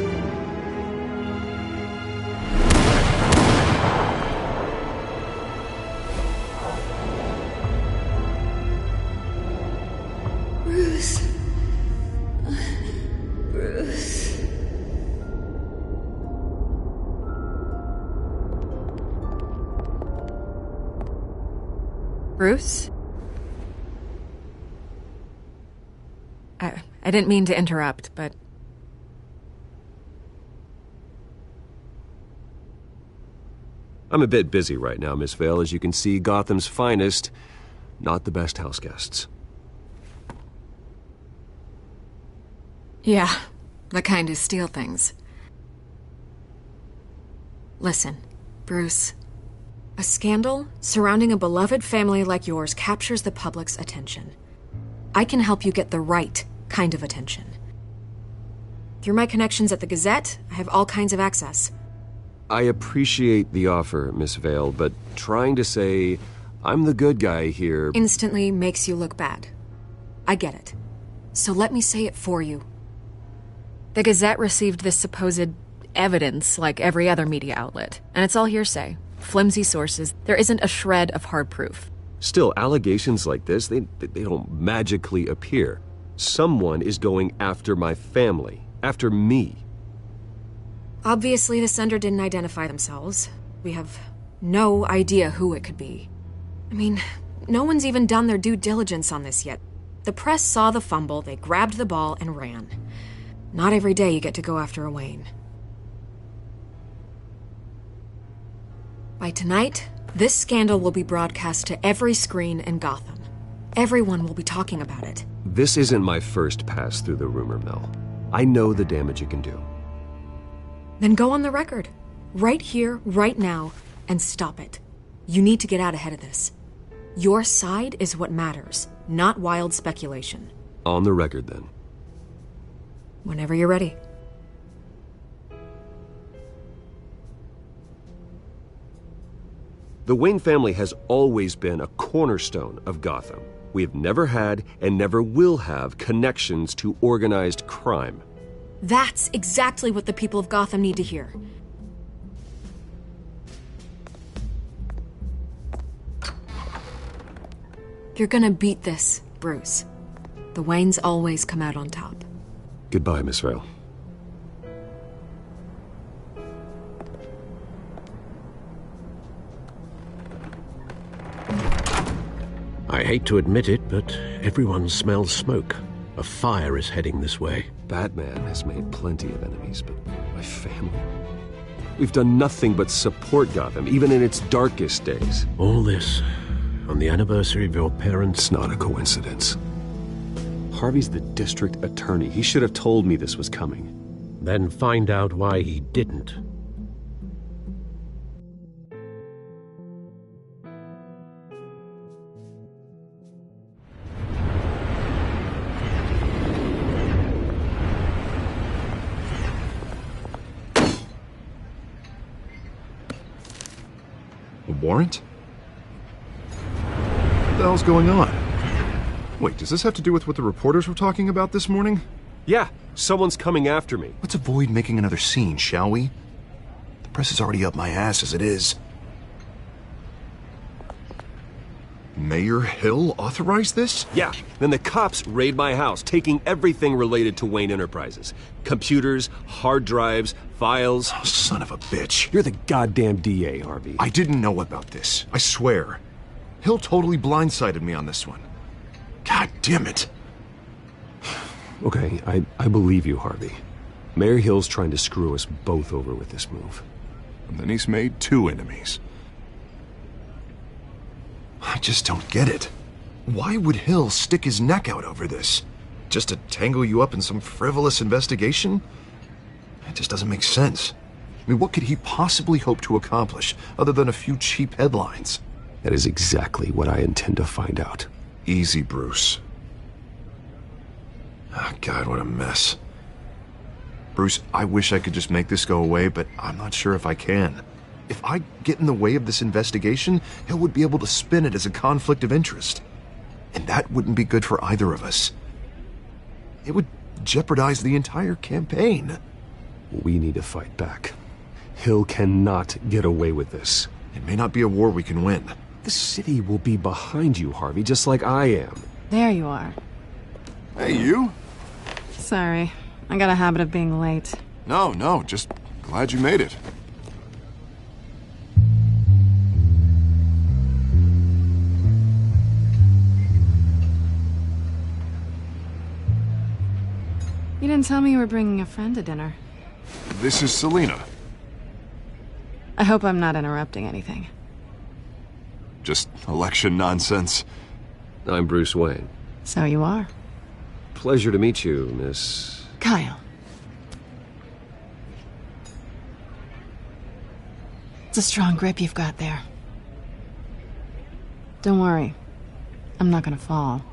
J: Bruce. Bruce.
K: Bruce? I didn't mean to interrupt, but...
F: I'm a bit busy right now, Miss Vale. As you can see, Gotham's finest, not the best house guests.
K: Yeah, the kind who steal things. Listen, Bruce. A scandal surrounding a beloved family like yours captures the public's attention. I can help you get the right kind of attention. Through my connections at the Gazette, I have all kinds of access.
F: I appreciate the offer, Miss Vale, but trying to say I'm the good guy here...
K: instantly makes you look bad. I get it. So let me say it for you. The Gazette received this supposed evidence like every other media outlet, and it's all hearsay. Flimsy sources. There isn't a shred of hard proof.
F: Still, allegations like this, they don't magically appear. Someone is going after my family, after me.
K: Obviously, the sender didn't identify themselves. We have no idea who it could be. I mean, no one's even done their due diligence on this yet. The press saw the fumble, they grabbed the ball and ran. Not every day you get to go after a Wayne. By tonight, this scandal will be broadcast to every screen in Gotham. Everyone will be talking about it.
F: This isn't my first pass through the rumor mill. I know the damage it can do.
K: Then go on the record. Right here, right now, and stop it. You need to get out ahead of this. Your side is what matters, not wild speculation.
F: On the record, then.
K: Whenever you're ready.
F: The Wayne family has always been a cornerstone of Gotham. We have never had and never will have connections to organized crime.
K: That's exactly what the people of Gotham need to hear. You're gonna beat this, Bruce. The Waynes always come out on top.
F: Goodbye, Miss Vale.
E: I hate to admit it, but everyone smells smoke. A fire is heading this way.
F: Batman has made plenty of enemies, but my family... We've done nothing but support Gotham, even in its darkest days.
E: All this on the anniversary of your parents'...
F: It's not a coincidence. Harvey's the district attorney. He should have told me this was coming.
E: Then find out why he didn't.
H: A warrant? What the hell's going on? Wait, does this have to do with what the reporters were talking about this morning?
F: Yeah, someone's coming after me.
H: Let's avoid making another scene, shall we? The press is already up my ass as it is. Mayor Hill authorized this?
F: Yeah, then the cops raid my house, taking everything related to Wayne Enterprises. Computers, hard drives, files.
H: Oh, son of a bitch.
F: You're the goddamn DA, Harvey.
H: I didn't know about this. I swear. Hill totally blindsided me on this one. God damn it.
F: Okay, I believe you, Harvey. Mayor Hill's trying to screw us both over with this move.
H: And then he's made 2 enemies. I just don't get it. Why would Hill stick his neck out over this? Just to tangle you up in some frivolous investigation? It just doesn't make sense. I mean, what could he possibly hope to accomplish other than a few cheap headlines?
F: That is exactly what I intend to find out.
H: Easy, Bruce. Oh, God, what a mess. Bruce, I wish I could just make this go away, but I'm not sure if I can. If I get in the way of this investigation, Hill would be able to spin it as a conflict of interest. And that wouldn't be good for either of us. It would jeopardize the entire campaign.
F: We need to fight back. Hill cannot get away with this.
H: It may not be a war we can win.
F: The city will be behind you, Harvey, just like I am.
G: There you are.
H: Hey, you?
G: Sorry. I got a habit of being late.
H: No, just glad you made it.
G: You didn't tell me you were bringing a friend to dinner.
H: This is Selina.
G: I hope I'm not interrupting anything.
H: Just election nonsense.
F: I'm Bruce Wayne.
G: So you are.
F: Pleasure to meet you, Miss...
G: Kyle. It's a strong grip you've got there. Don't worry. I'm not gonna fall.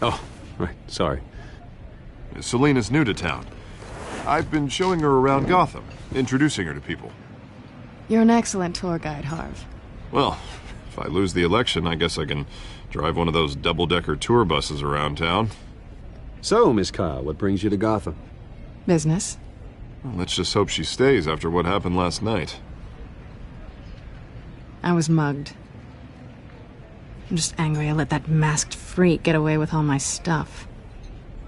F: Oh, right, sorry.
H: Selina's new to town. I've been showing her around Gotham, introducing her to people.
G: You're an excellent tour guide, Harv.
H: Well, if I lose the election, I guess I can drive one of those double-decker tour buses around town.
F: So, Miss Kyle, what brings you to Gotham?
G: Business.
H: Well, let's just hope she stays after what happened last night.
G: I was mugged. I'm just angry I let that masked freak get away with all my stuff.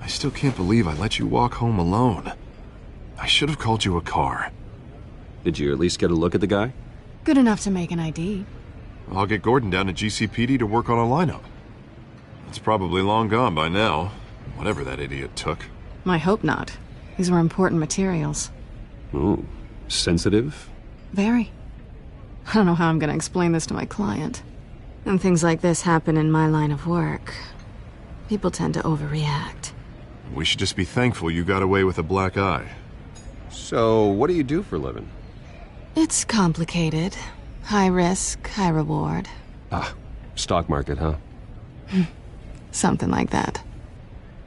H: I still can't believe I let you walk home alone. I should have called you a car.
F: Did you at least get a look at the guy?
G: Good enough to make an ID.
H: I'll get Gordon down to GCPD to work on a lineup. It's probably long gone by now, whatever that idiot took.
G: I hope not. These were important materials.
F: Ooh, sensitive?
G: Very. I don't know how I'm gonna explain this to my client. And things like this happen in my line of work. People tend to overreact.
H: We should just be thankful you got away with a black eye.
F: So, what do you do for a living?
G: It's complicated. High risk, high reward.
F: Ah, stock market, huh?
G: Something like that.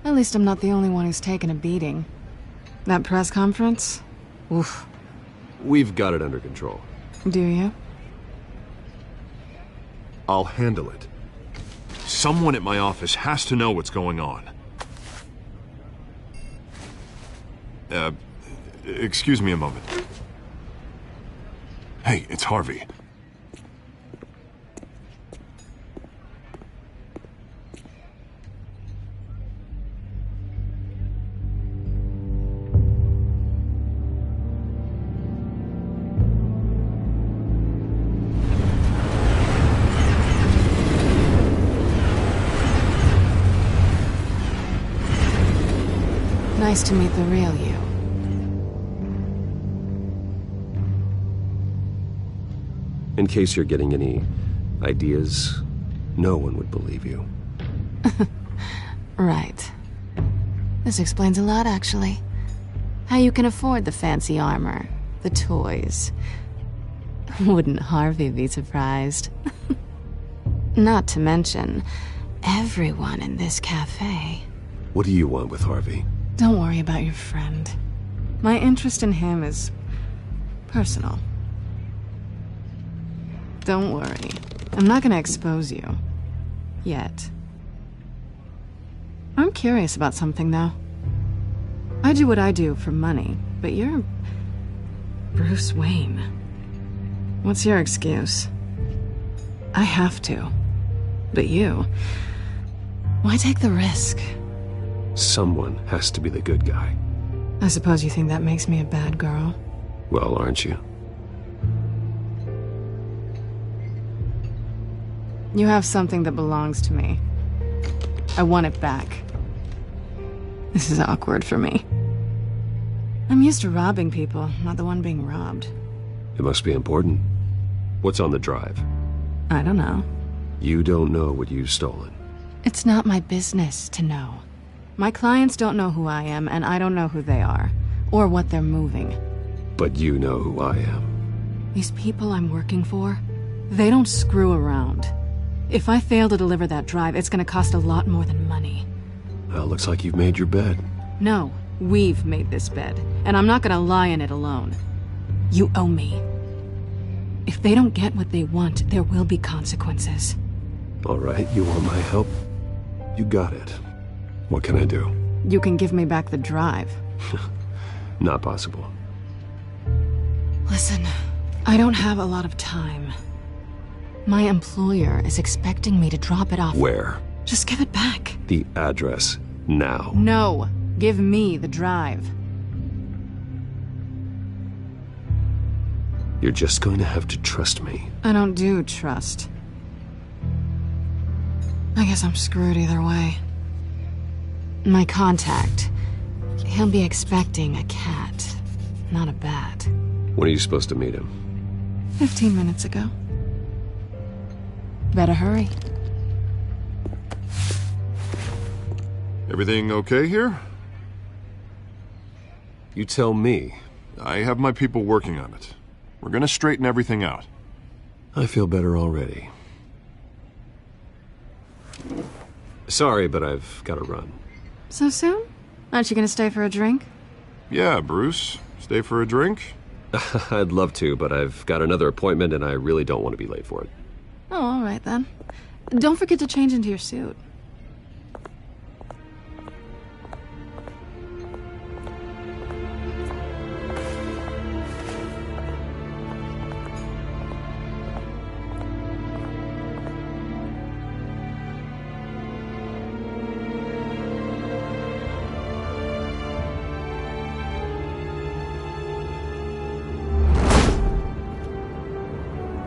G: At least I'm not the only one who's taken a beating. That press conference? Oof.
F: We've got it under control.
G: Do you?
H: I'll handle it. Someone at my office has to know what's going on. Excuse me a moment. Hey, it's Harvey.
G: Nice to meet the real you.
F: In case you're getting any ideas, no one would believe you.
G: Right. This explains a lot, actually. How you can afford the fancy armor, the toys. Wouldn't Harvey be surprised? Not to mention, everyone in this cafe.
F: What do you want with Harvey?
G: Don't worry about your friend. My interest in him is personal. Don't worry. I'm not gonna expose you. Yet. I'm curious about something, though. I do what I do for money, but you're... Bruce Wayne. What's your excuse? I have to. But you... Why take the risk?
F: Someone has to be the good guy.
G: I suppose you think that makes me a bad girl?
F: Well, aren't you?
G: You have something that belongs to me. I want it back. This is awkward for me. I'm used to robbing people, not the one being robbed.
F: It must be important. What's on the drive?
G: I don't know.
F: You don't know what you've stolen.
G: It's not my business to know. My clients don't know who I am, and I don't know who they are, or what they're moving.
F: But you know who I am.
G: These people I'm working for, they don't screw around. If I fail to deliver that drive, it's gonna cost a lot more than money.
F: Well, looks like you've made your bed.
G: No, we've made this bed, and I'm not gonna lie in it alone. You owe me. If they don't get what they want, there will be consequences.
F: All right, you want my help? You got it. What can I do?
G: You can give me back the drive.
F: Not possible.
G: Listen, I don't have a lot of time. My employer is expecting me to drop it off.
F: Where?
G: Just give it back.
F: The address, now.
G: No, give me the drive.
F: You're just going to have to trust me.
G: I don't do trust. I guess I'm screwed either way. My contact, he'll be expecting a cat, not a bat.
F: When are you supposed to meet him?
G: 15 minutes ago. Better hurry.
H: Everything okay here?
F: You tell me.
H: I have my people working on it. We're gonna straighten everything out.
F: I feel better already. Sorry, but I've got to run.
G: So soon? Aren't you gonna stay for a drink?
H: Yeah, Bruce. Stay for a drink?
F: I'd love to, but I've got another appointment and I really don't want to be late for it.
G: Oh, all right then. Don't forget to change into your suit.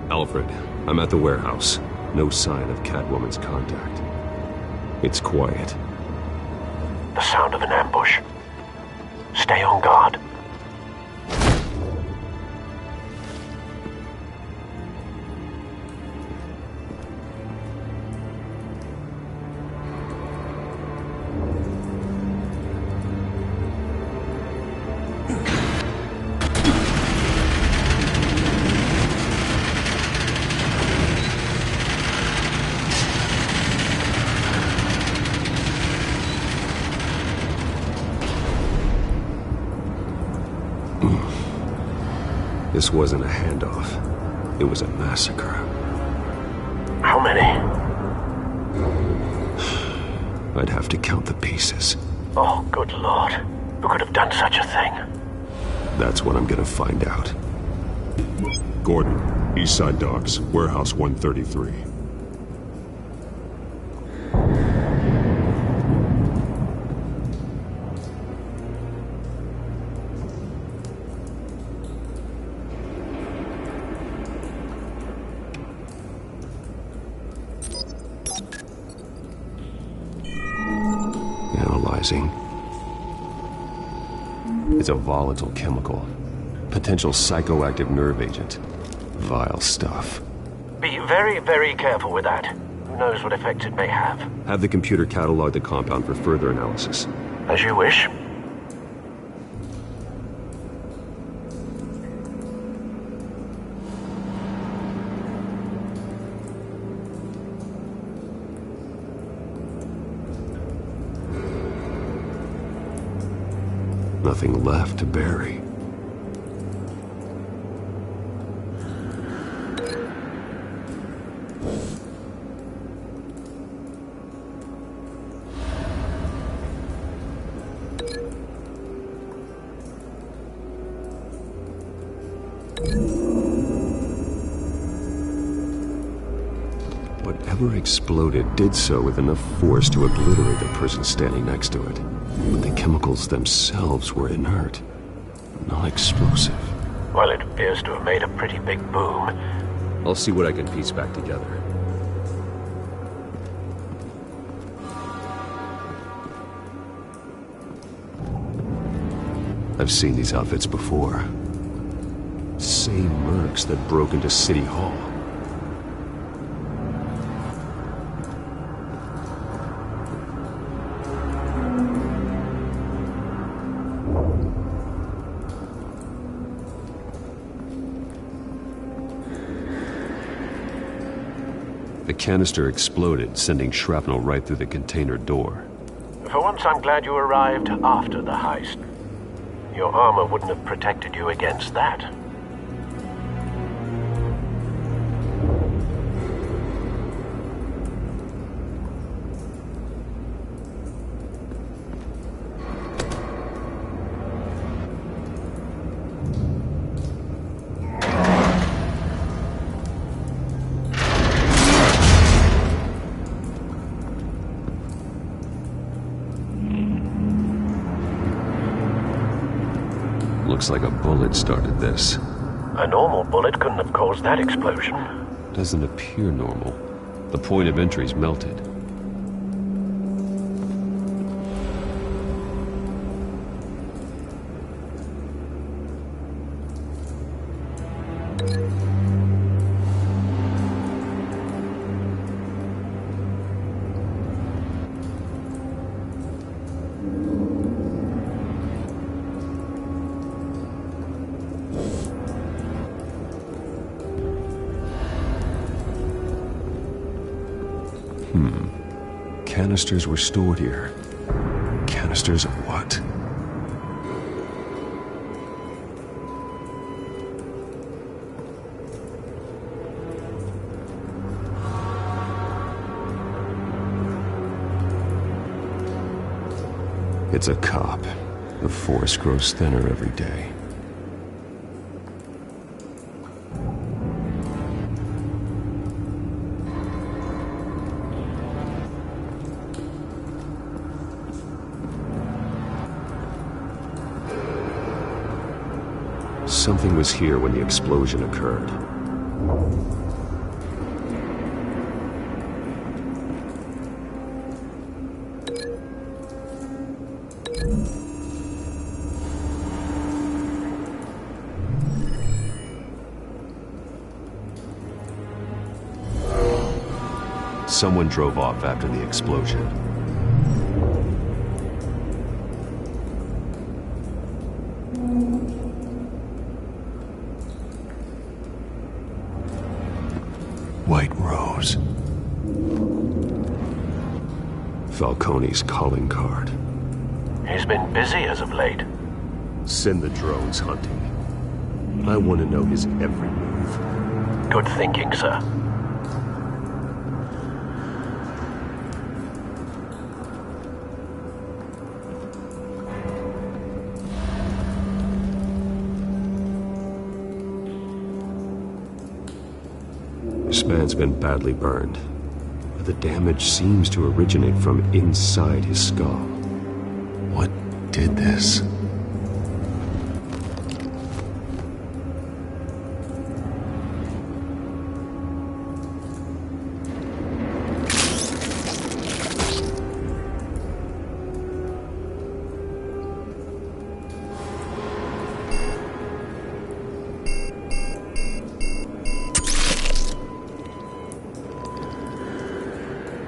F: Alfred, I'm at the warehouse. No sign of Catwoman's contact. It's quiet.
T: The sound of an ambush. Stay on guard.
F: This wasn't a handoff. It was a massacre.
T: How many?
F: I'd have to count the pieces.
T: Oh, good Lord. Who could have done such a thing?
F: That's what I'm gonna find out.
D: Gordon, Eastside Docks, Warehouse 133.
F: Analyzing. It's a volatile chemical. Potential psychoactive nerve agent. Vile stuff.
T: Be very, very careful with that. Who knows what effects it may have.
F: Have the computer catalog the compound for further analysis.
T: As you wish.
F: Nothing left to bury. Whatever exploded did so with enough force to obliterate the person standing next to it. But the chemicals themselves were inert, not explosive.
T: Well, it appears to have made a pretty big boom.
F: I'll see what I can piece back together. I've seen these outfits before. Same mercs that broke into City Hall. The canister exploded, sending shrapnel right through the container door.
T: For once, I'm glad you arrived after the heist. Your armor wouldn't have protected you against that.
F: Looks like a bullet started this.
T: A normal bullet couldn't have caused that explosion.
F: Doesn't appear normal. The point of entry's melted. Canisters were stored here. Canisters of what? It's a cop. The force grows thinner every day. Something was here when the explosion occurred. Someone drove off after the explosion. White Rose. Falcone's calling card.
T: He's been busy as of late.
F: Send the drones hunting. I want to know his every move.
T: Good thinking, sir.
F: This man's been badly burned, but the damage seems to originate from inside his skull. What did this?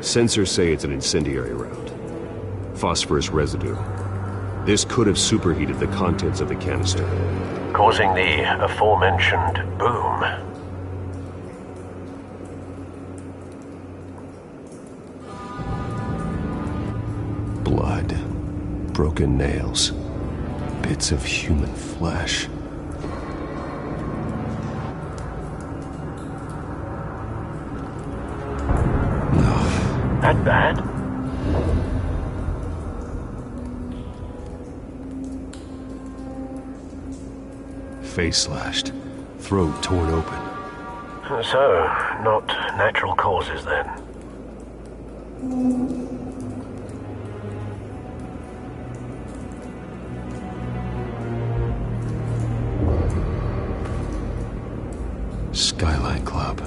F: Sensors say it's an incendiary round. Phosphorus residue. This could have superheated the contents of the canister,
T: causing the aforementioned boom.
F: Blood. Broken nails. Bits of human flesh.
T: That bad?
F: Face slashed. Throat torn open.
T: So, not natural causes then.
F: Skyline Club.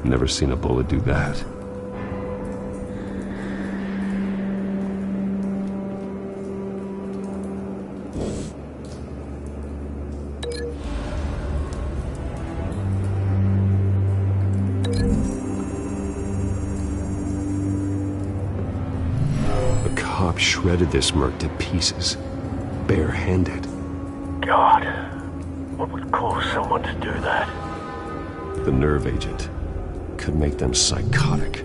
F: Never seen a bullet do that. A cop shredded this merc to pieces, barehanded.
T: God, what would cause someone to do that?
F: The nerve agent could make them psychotic.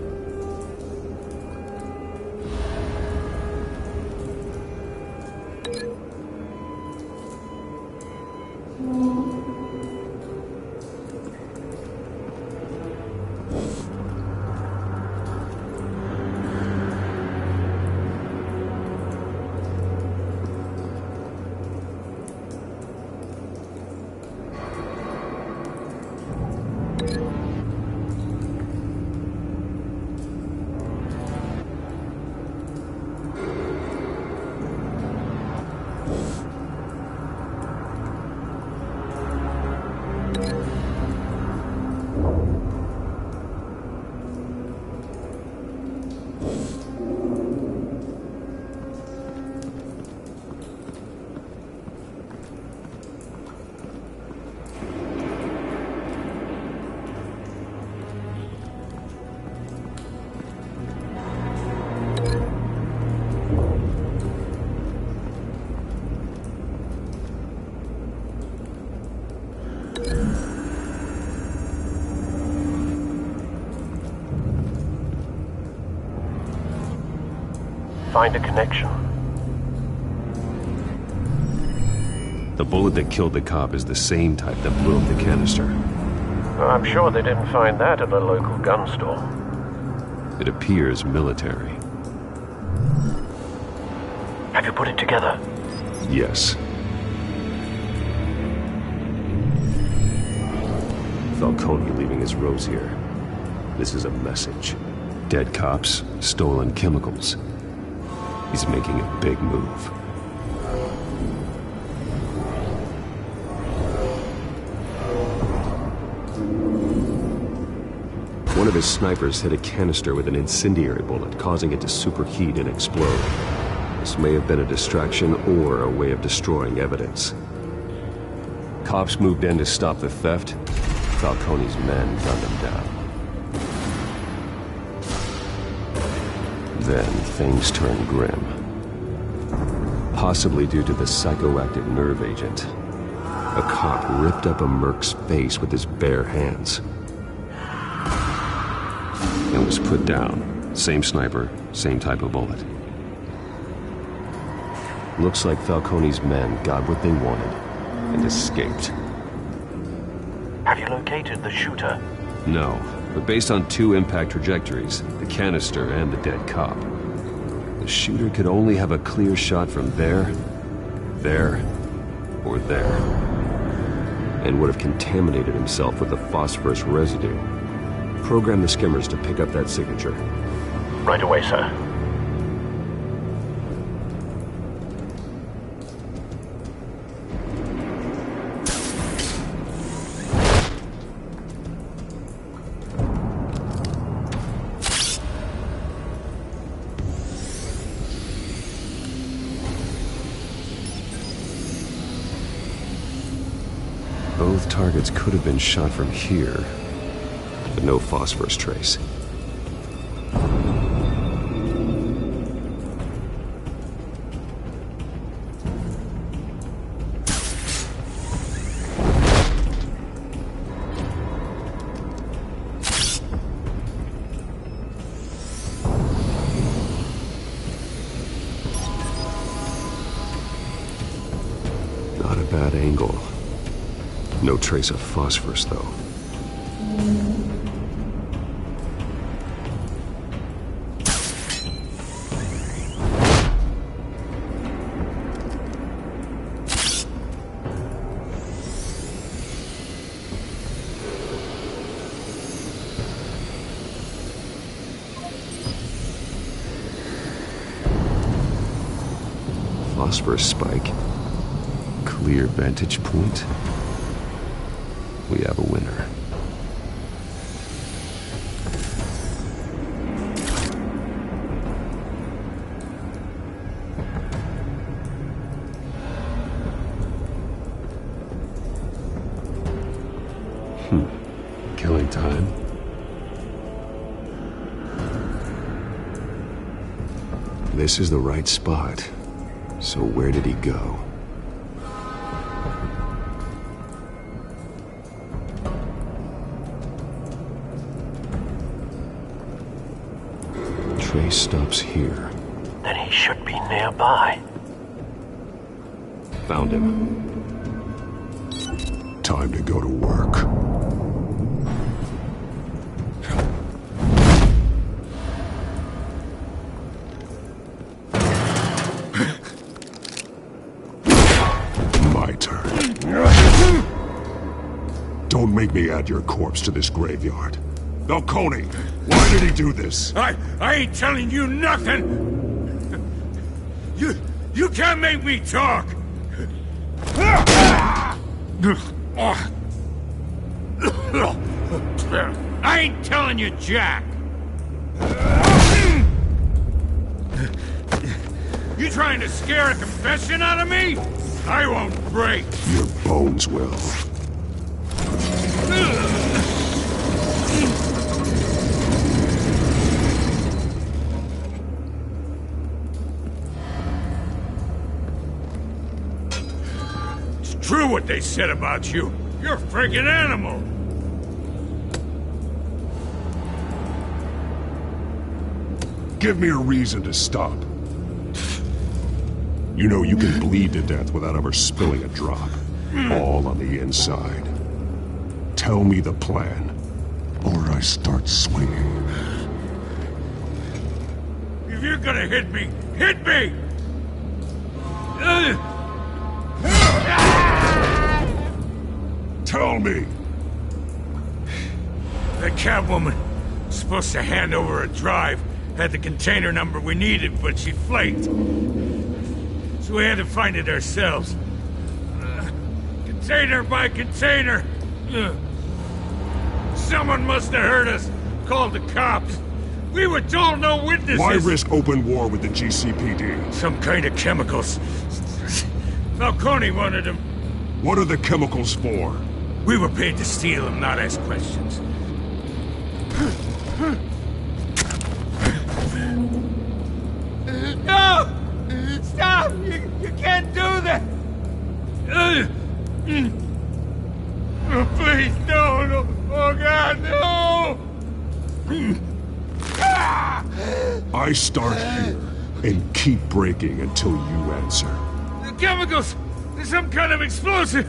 T: find a connection.
F: The bullet that killed the cop is the same type that blew up the canister.
T: I'm sure they didn't find that at a local gun store.
F: It appears military.
T: Have you put it together?
F: Yes. Falcone leaving his rose here. This is a message. Dead cops, stolen chemicals. He's making a big move. One of his snipers hit a canister with an incendiary bullet, causing it to superheat and explode. This may have been a distraction or a way of destroying evidence. Cops moved in to stop the theft. Falcone's men gunned him down. Then things turned grim. Possibly due to the psychoactive nerve agent. A cop ripped up a merc's face with his bare hands. And was put down. Same sniper, same type of bullet. Looks like Falcone's men got what they wanted and escaped.
T: Have you located the shooter?
F: No, but based on 2 impact trajectories, the canister and the dead cop, the shooter could only have a clear shot from there, or there, and would have contaminated himself with the phosphorus residue. Program the skimmers to pick up that signature.
T: Right away, sir.
F: Both targets could have been shot from here, but no phosphorus trace. Not a bad angle. No trace of phosphorus, though. Phosphorus spike. Clear vantage point. We have a winner. Killing time. This is the right spot. So where did he go? Trace stops here.
T: Then he should be nearby.
F: Found him.
D: Time to go to work. My turn. Don't make me add your corpse to this graveyard. Falcone, why did he do this?
L: I ain't telling you nothing! You can't make me talk! I ain't telling you, Jack! You trying to scare a confession out of me? I won't break!
D: Your bones will.
L: True what they said about you. You're a friggin' animal.
D: Give me a reason to stop. You know you can bleed to death without ever spilling a drop. All on the inside. Tell me the plan, or I start swinging.
L: If you're gonna hit me, hit me!
D: Tell me!
L: The Catwoman was supposed to hand over a drive, had the container number we needed, but she flaked. So we had to find it ourselves. Container by container. Someone must have heard us, called the cops. We were told no witnesses.
D: Why risk open war with the GCPD?
L: Some kind of chemicals. Falcone wanted them.
D: What are the chemicals for?
L: We were paid to steal them, not ask questions. No! Stop! You can't do that! Oh, please, no! Oh, God, no!
D: I start here and keep breaking until you answer.
L: The chemicals! There's some kind of explosive!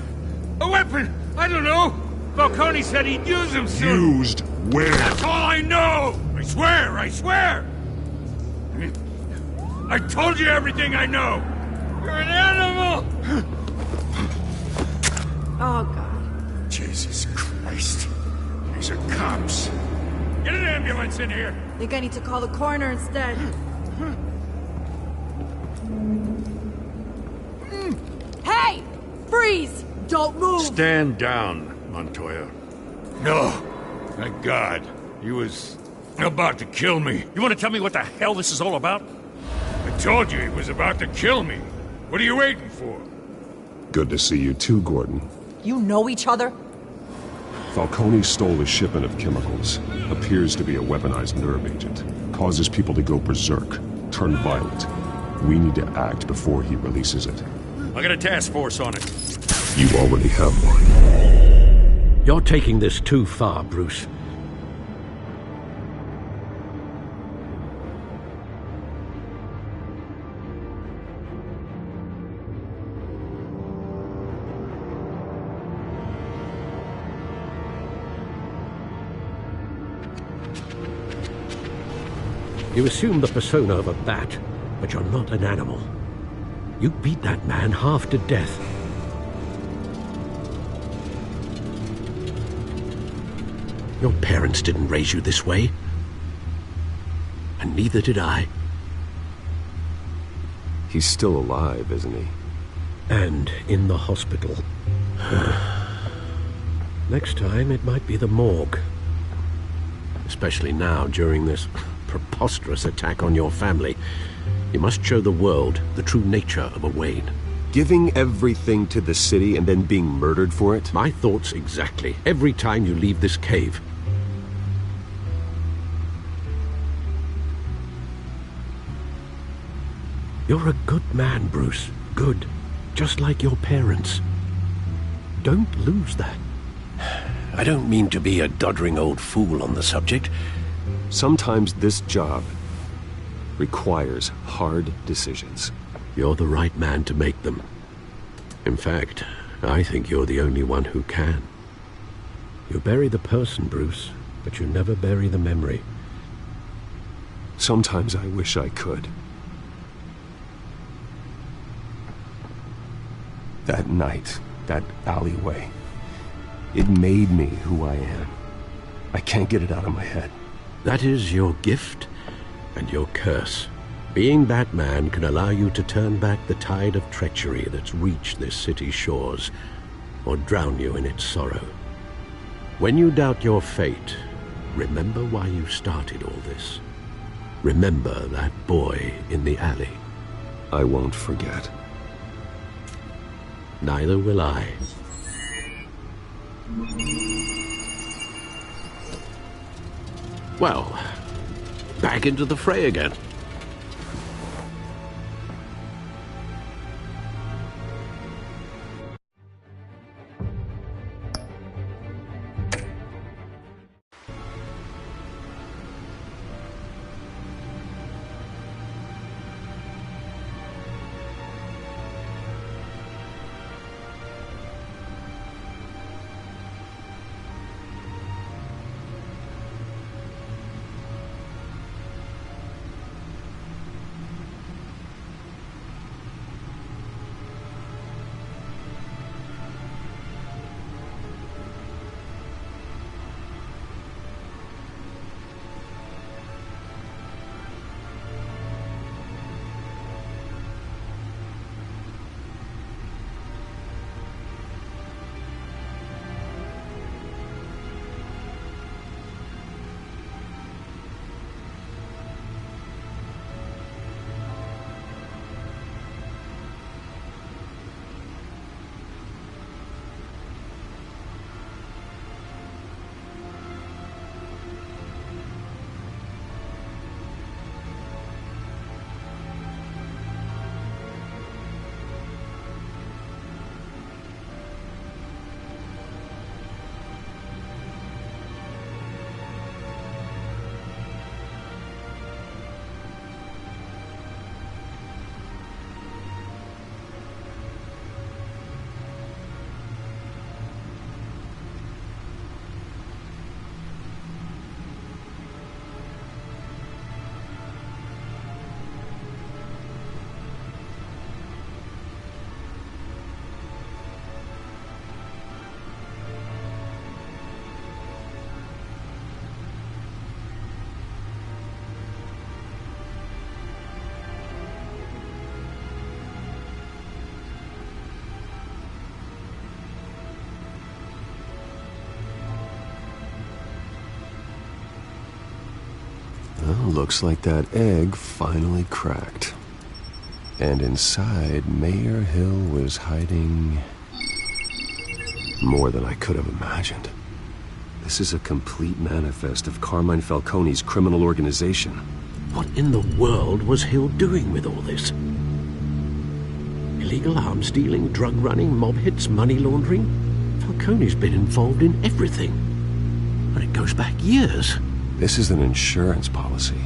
L: A weapon! I don't know! Falcone said he'd use them soon!
D: Used where?
L: That's all I know! I swear! I told you everything I know! You're an animal!
P: Oh, God.
L: Jesus Christ. These are cops. Get an ambulance in here!
P: Think I need to call the coroner instead. Hey! Freeze! Don't move!
U: Stand down, Montoya.
L: No. Thank God. He was about to kill me.
U: You want to tell me what the hell this is all about?
L: I told you he was about to kill me. What are you waiting for?
D: Good to see you too, Gordon.
P: You know each other?
D: Falcone stole a shipment of chemicals. Appears to be a weaponized nerve agent. Causes people to go berserk, turn violent. We need to act before he releases it.
U: I got a task force on it.
D: You already have one.
E: You're taking this too far, Bruce. You assume the persona of a bat, but you're not an animal. You beat that man half to death. Your parents didn't raise you this way. And neither did I.
F: He's still alive, isn't he?
E: And in the hospital. Next time, it might be the morgue. Especially now, during this preposterous attack on your family. You must show the world the true nature of a Wayne.
F: Giving everything to the city and then being murdered for it?
E: My thoughts exactly. Every time you leave this cave. You're a good man, Bruce. Good. Just like your parents. Don't lose that. I don't mean to be a doddering old fool on the subject.
F: Sometimes this job requires hard decisions.
E: You're the right man to make them. In fact, I think you're the only one who can. You bury the person, Bruce, but you never bury the memory.
F: Sometimes I wish I could. That night, that alleyway, it made me who I am. I can't get it out of my head.
E: That is your gift and your curse. Being Batman can allow you to turn back the tide of treachery that's reached this city's shores, or drown you in its sorrow. When you doubt your fate, remember why you started all this. Remember that boy in the alley.
F: I won't forget.
E: Neither will I. Well, back into the fray again.
F: Well, looks like that egg finally cracked. And inside, Mayor Hill was hiding more than I could have imagined. This is a complete manifest of Carmine Falcone's criminal organization.
E: What in the world was Hill doing with all this? Illegal arms dealing, drug running, mob hits, money laundering? Falcone's been involved in everything. And it goes back years.
F: This is an insurance policy.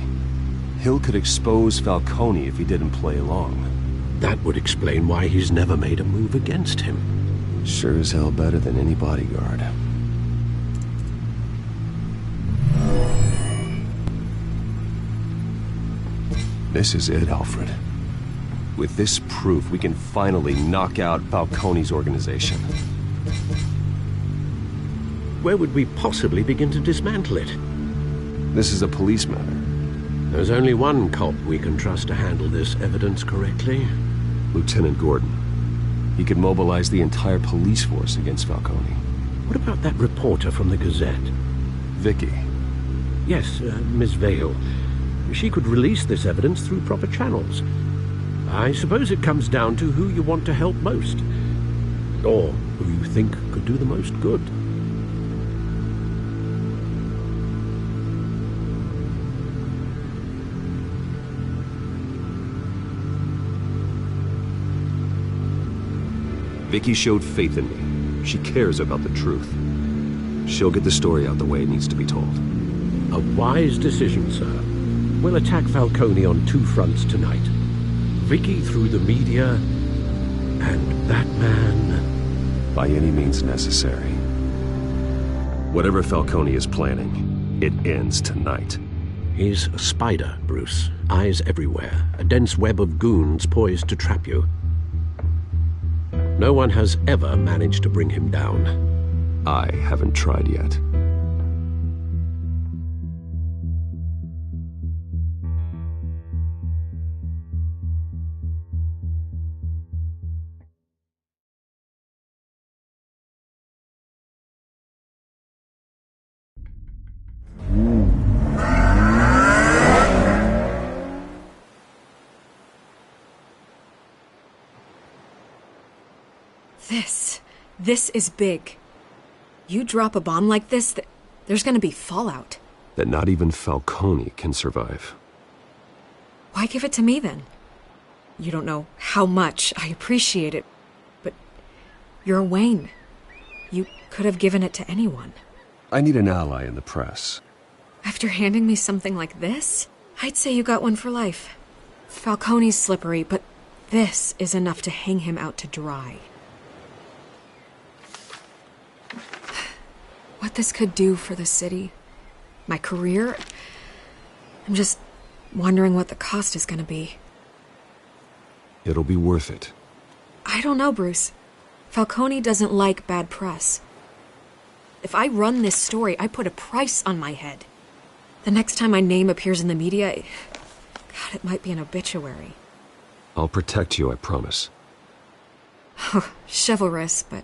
F: Hill could expose Falcone if he didn't play along.
E: That would explain why he's never made a move against him.
F: Sure as hell better than any bodyguard. This is it, Alfred. With this proof, we can finally knock out Falcone's organization.
E: Where would we possibly begin to dismantle it?
F: This is a police matter.
E: There's only one cop we can trust to handle this evidence correctly.
F: Lieutenant Gordon. He could mobilize the entire police force against Falcone.
E: What about that reporter from the Gazette?
F: Vicky.
E: Yes, Miss Vale. She could release this evidence through proper channels. I suppose it comes down to who you want to help most. Or who you think could do the most good.
F: Vicky showed faith in me. She cares about the truth. She'll get the story out the way it needs to be told.
E: A wise decision, sir. We'll attack Falcone on two fronts tonight. Vicky through the media, and that man...
F: by any means necessary. Whatever Falcone is planning, it ends tonight.
E: He's a spider, Bruce. Eyes everywhere. A dense web of goons poised to trap you. No one has ever managed to bring him down.
F: I haven't tried yet.
K: This is big. You drop a bomb like this, there's gonna be fallout.
F: That not even Falcone can survive.
K: Why give it to me, then? You don't know how much I appreciate it, but you're Wayne. You could have given it to anyone.
F: I need an ally in the press.
K: After handing me something like this, I'd say you got one for life. Falcone's slippery, but this is enough to hang him out to dry. What this could do for the city, my career, I'm just wondering what the cost is gonna be.
F: It'll be worth it.
K: I don't know, Bruce. Falcone doesn't like bad press. If I run this story, I put a price on my head. The next time my name appears in the media, God, it might be an obituary.
F: I'll protect you, I promise.
K: Chivalrous, but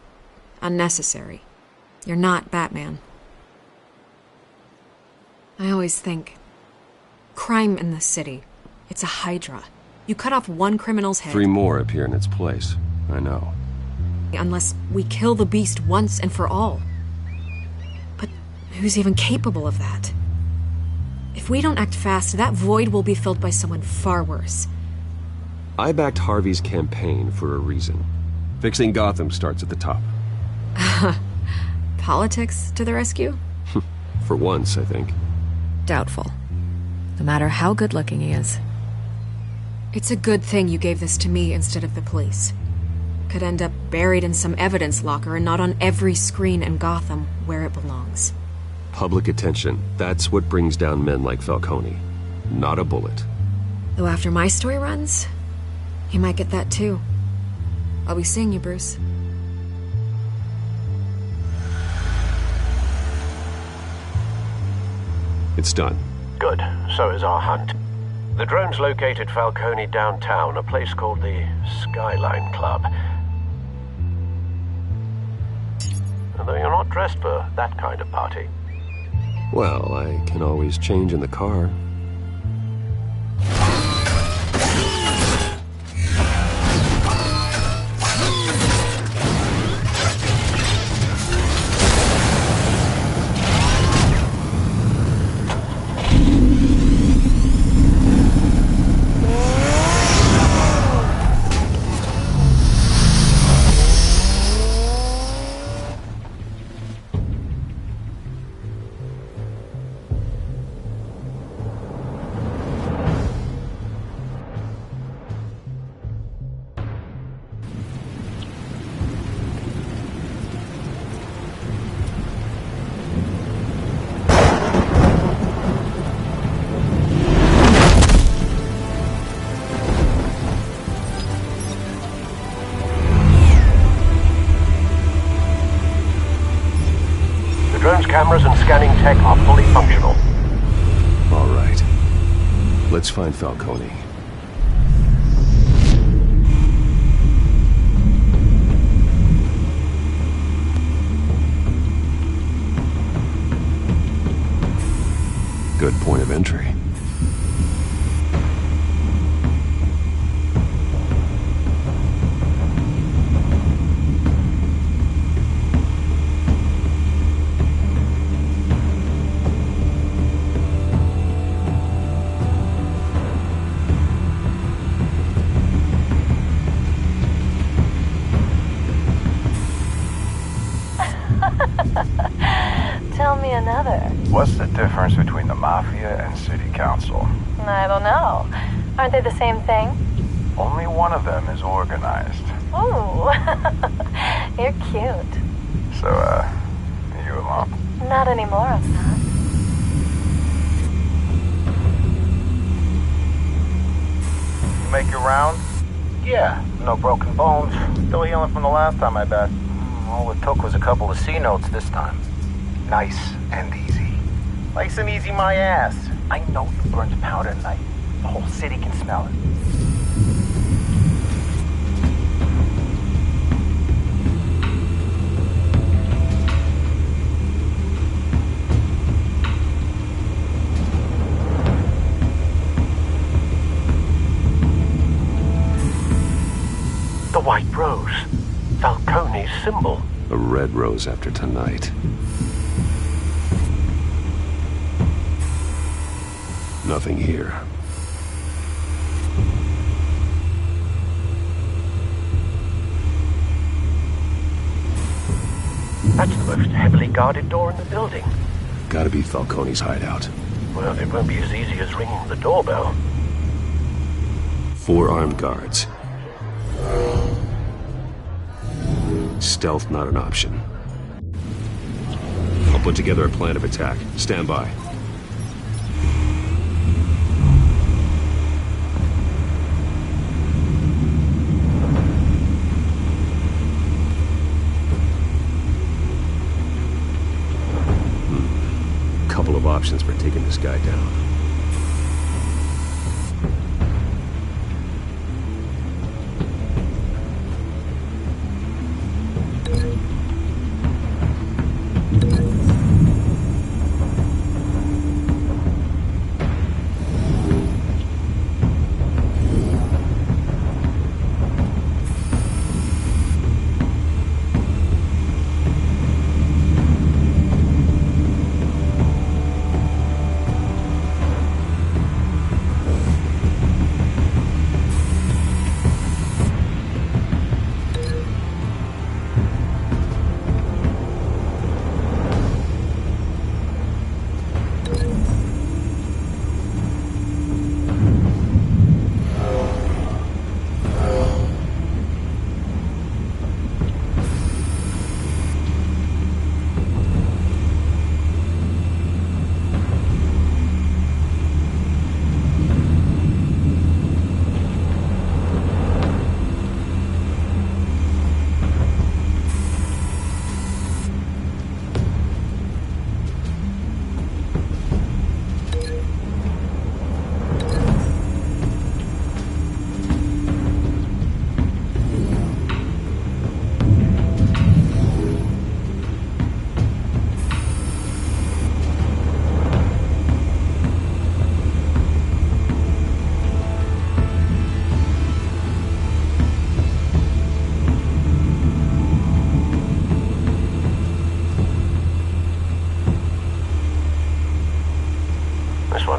K: unnecessary. You're not Batman. I always think, crime in the city, it's a hydra. You cut off one criminal's head...
F: 3 more appear in its place. I know.
K: Unless we kill the beast once and for all. But who's even capable of that? If we don't act fast, that void will be filled by someone far worse.
F: I backed Harvey's campaign for a reason. Fixing Gotham starts at the top.
K: Politics to the rescue?
F: For once, I think.
K: Doubtful. No matter how good-looking he is. It's a good thing you gave this to me instead of the police. Could end up buried in some evidence locker and not on every screen in Gotham where it belongs.
F: Public attention. That's what brings down men like Falcone. Not a bullet.
K: Though after my story runs, he might get that too. I'll be seeing you, Bruce.
F: It's done.
T: Good. So is our hunt. The drone's located Falcone downtown, a place called the Skyline Club. Although you're not dressed for that kind of party.
F: Well, I can always change in the car.
T: cameras and scanning tech are fully functional.
F: All right. Let's find Falcone. Good point of entry.
C: Tell me another.
V: What's the difference between the Mafia and City Council?
C: I don't know. Aren't they the same thing?
V: Only one of them is organized.
C: Ooh, you're cute.
V: So, you alone?
C: Not anymore, I'm not.
V: You make your rounds?
W: Yeah, no broken bones. Still healing from the last time, I bet. All it took was a couple of C notes this time.
V: Nice and easy.
W: Nice and easy, my ass. I know you burned powder at night. The whole city can smell it.
T: The white rose. Falcone's symbol.
F: A red rose after tonight. Nothing here.
T: That's the most heavily guarded door in the building.
F: Gotta be Falcone's hideout.
T: Well, it won't be as easy as ringing the doorbell.
F: 4 armed guards. Stealth not an option. I'll put together a plan of attack. Stand by. Couple of options for taking this guy down.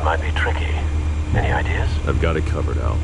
T: Might be tricky. Any ideas?
F: I've got it covered, Al.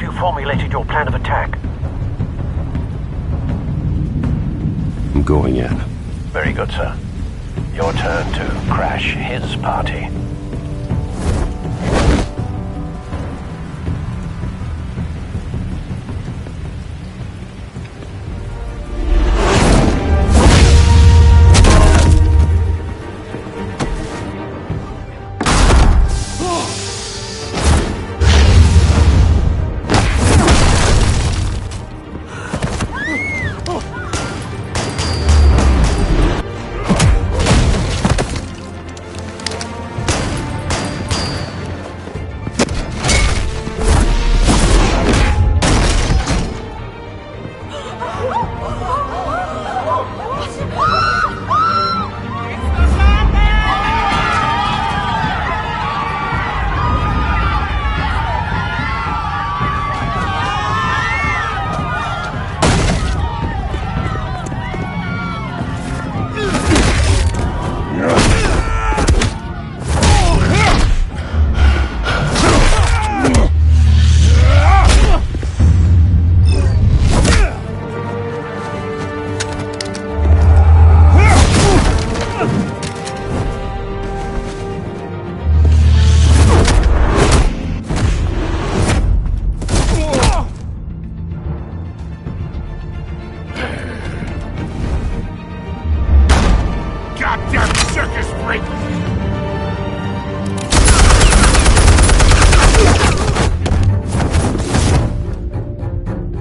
T: you formulated your plan of attack?
F: I'm going in.
T: Very good, sir. Your turn to crash his party.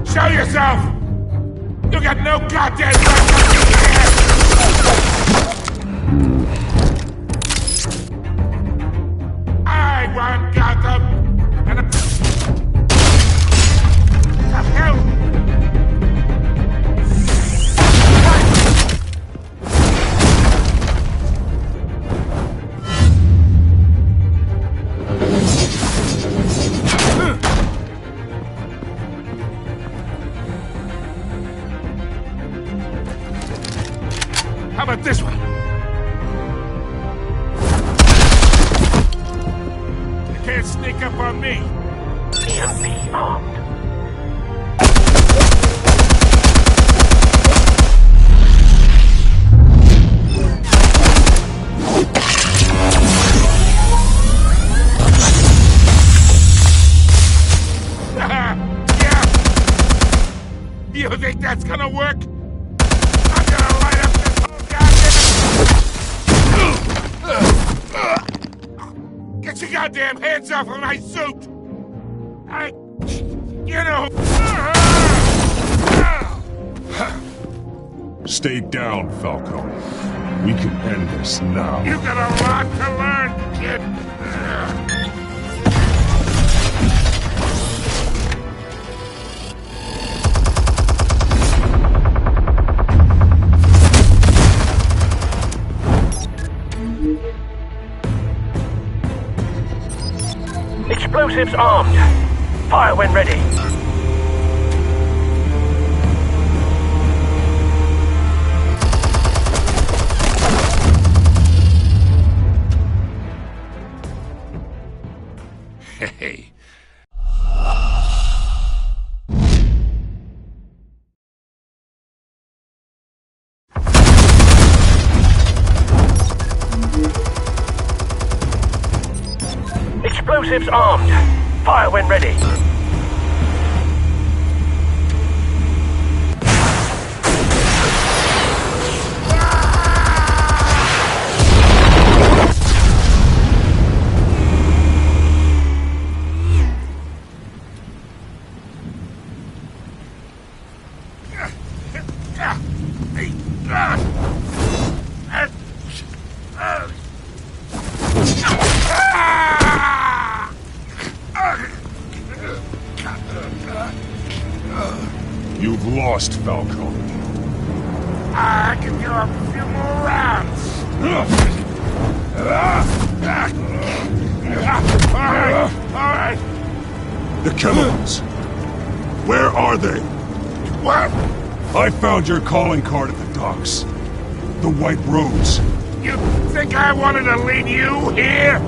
L: Show yourself! You got no goddamn right I want Gotham! And the hell? How about this one? You can't sneak up on me.
T: EMP armed.
L: Yeah. You think that's gonna work? I'm gonna light up this whole goddamn... Get your goddamn hands off of my suit! You know...
D: Stay down, Falcone. We can end this now.
L: You got a lot to learn, kid.
T: Explosives armed. Fire when ready.
L: Hey.
T: Explosives armed. Fire when ready.
D: You've lost, Falcone.
L: I can do a few more rounds. All right.
D: The chemicals. Where are they?
L: What?
D: I found your calling card at the docks. The White Rose.
L: You think I wanted to lead you here?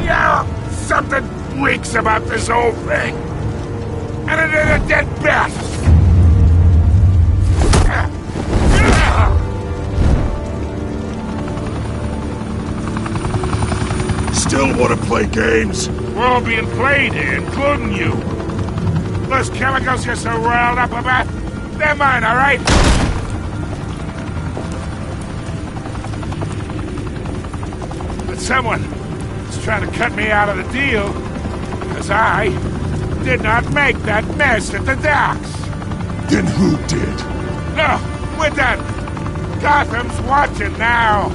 L: Yeah, something reeks about this whole thing. And it is a dead bat.
D: Still want to play games?
L: We're all being played here, including you. Those chemicals you're so riled up about, they're mine, all right? But someone is trying to cut me out of the deal, because I did not make that mess at the docks.
D: Then who did?
L: No, we're done. Gotham's watching now.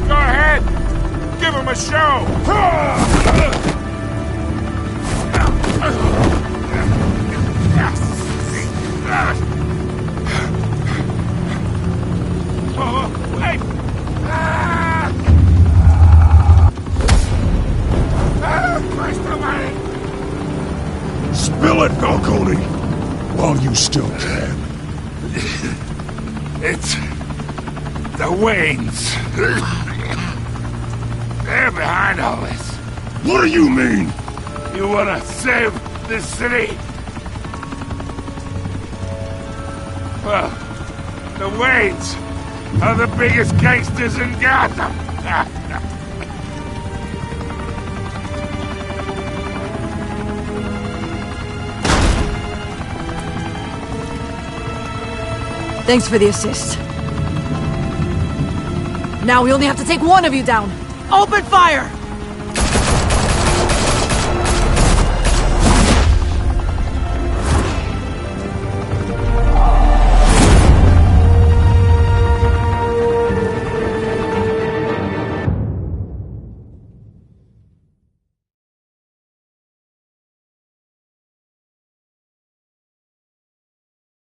L: Go ahead. Give him a show. Oh, wait. Christ almighty.
D: Spill it, Falcone, while you still can.
L: It's the Waynes. They're behind all this.
D: What do you mean?
L: You want to save this city? Well, the Waynes are the biggest gangsters in Gotham.
P: Thanks for the assist. Now we only have to take one of you down. Open fire!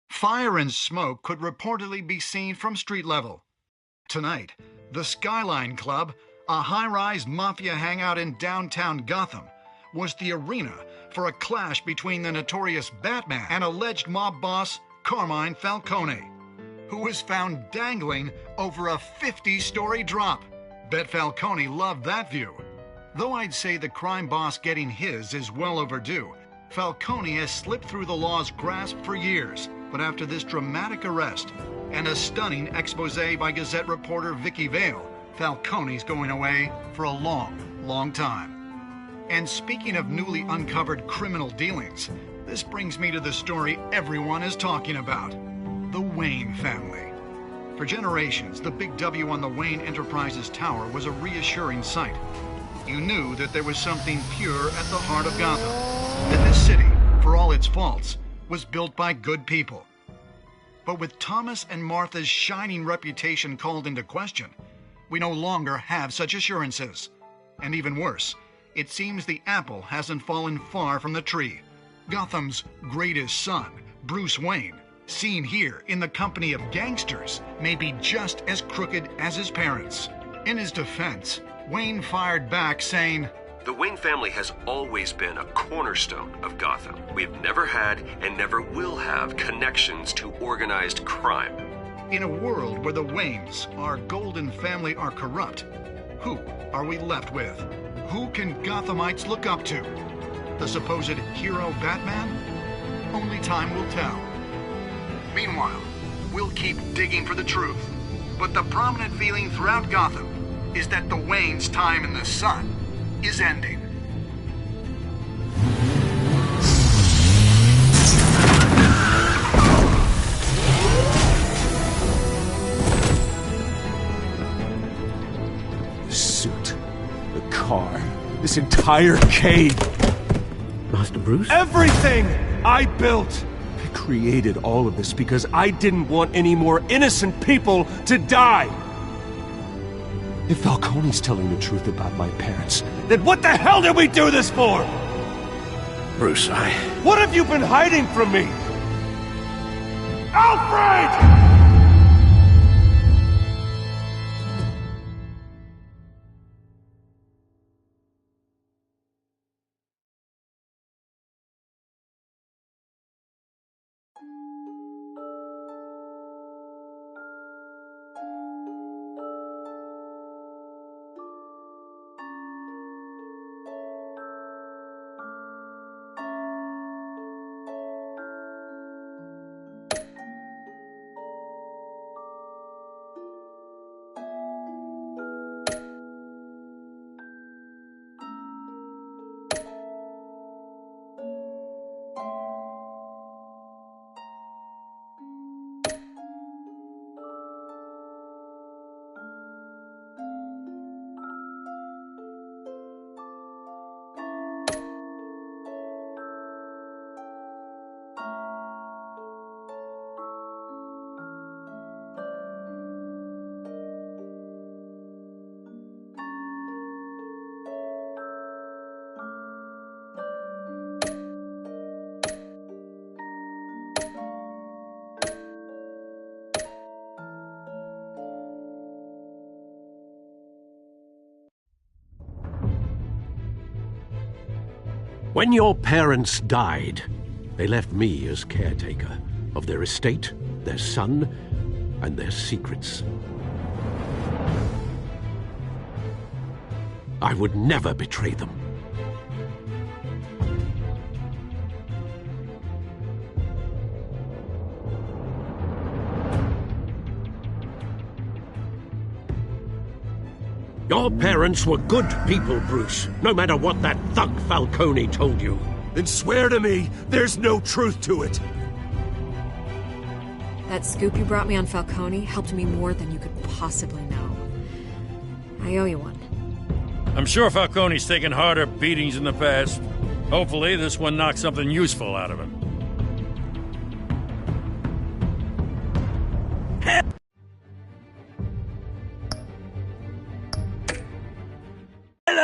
M: Fire and smoke could reportedly be seen from street level. Tonight, the Skyline Club, a high-rise mafia hangout in downtown Gotham, was the arena for a clash between the notorious Batman and alleged mob boss Carmine Falcone, who was found dangling over a 50-story drop. Bet Falcone loved that view. Though I'd say the crime boss getting his is well overdue, Falcone has slipped through the law's grasp for years. But after this dramatic arrest and a stunning expose by Gazette reporter Vicky Vale, Falcone's going away for a long, long time. And speaking of newly uncovered criminal dealings, this brings me to the story everyone is talking about: the Wayne family. For generations, the big W on the Wayne Enterprises tower was a reassuring sight. You knew that there was something pure at the heart of Gotham, that this city, for all its faults, was built by good people. But with Thomas and Martha's shining reputation called into question, we no longer have such assurances. And even worse, it seems the apple hasn't fallen far from the tree. Gotham's greatest son, Bruce Wayne, seen here in the company of gangsters, may be just as crooked as his parents. In his defense, Wayne fired back saying,
F: "The Wayne family has always been a cornerstone of Gotham. We've never had and never will have connections to organized crime."
M: In a world where the Waynes, our golden family, are corrupt, who are we left with? Who can Gothamites look up to? The supposed hero Batman? Only time will tell. Meanwhile, we'll keep digging for the truth. But the prominent feeling throughout Gotham is that the Waynes' time in the sun is ending.
Q: The suit, the car, this entire cave.
E: Master Bruce?
Q: Everything I built! I created all of this because I didn't want any more innocent people to die. If Falcone's telling the truth about my parents, then what the hell did we do this for?
E: Bruce,
Q: What have you been hiding from me? Alfred!
E: When your parents died, they left me as caretaker of their estate, their son, and their secrets. I would never betray them. Your parents were good people, Bruce, no matter what that thug Falcone told you.
Q: Then swear to me there's no truth to it.
K: That scoop you brought me on Falcone helped me more than you could possibly know. I owe you one.
U: I'm sure Falcone's taken harder beatings in the past. Hopefully, this one knocks something useful out of him.
R: Hell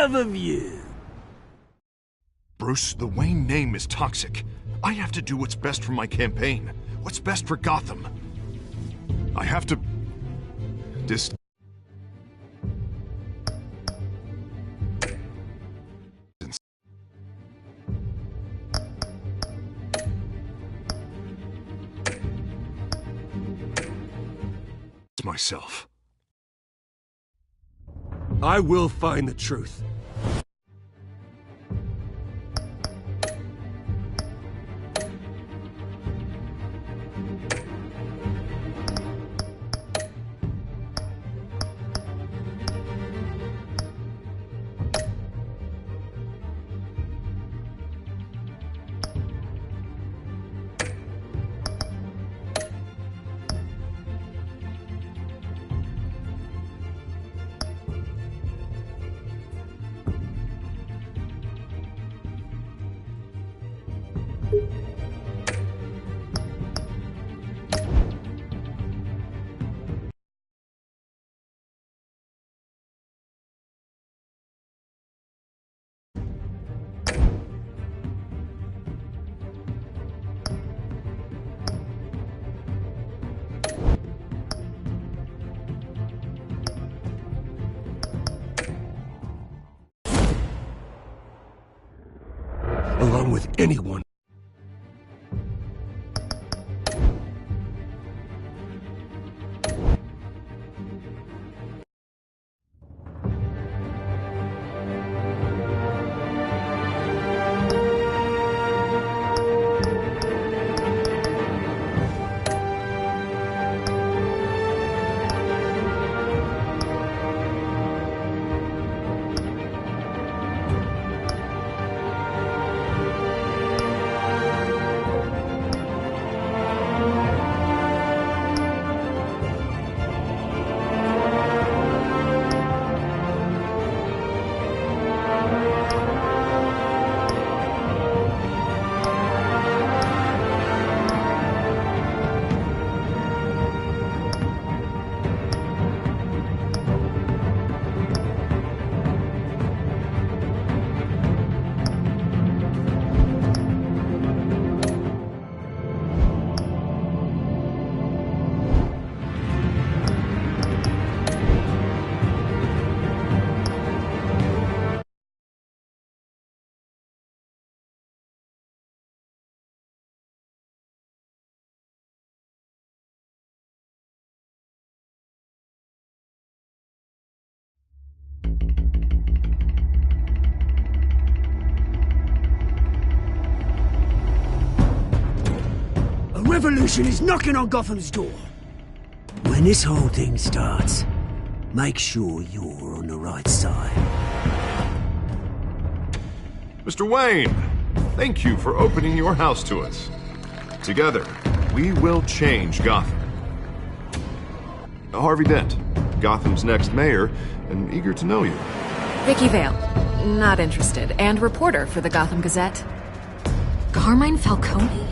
R: of a view.
H: Bruce, the Wayne name is toxic. I have to do what's best for my campaign. What's best for Gotham. I have to... myself.
Q: I will find the truth. Along with anyone.
R: Revolution is knocking on Gotham's door. When this whole thing starts, make sure you're on the right side.
H: Mr. Wayne, thank you for opening your house to us. Together, we will change Gotham. Harvey Dent, Gotham's next mayor, and eager to know you.
K: Vicky Vale, not interested, and reporter for the Gotham Gazette. Carmine Falcone?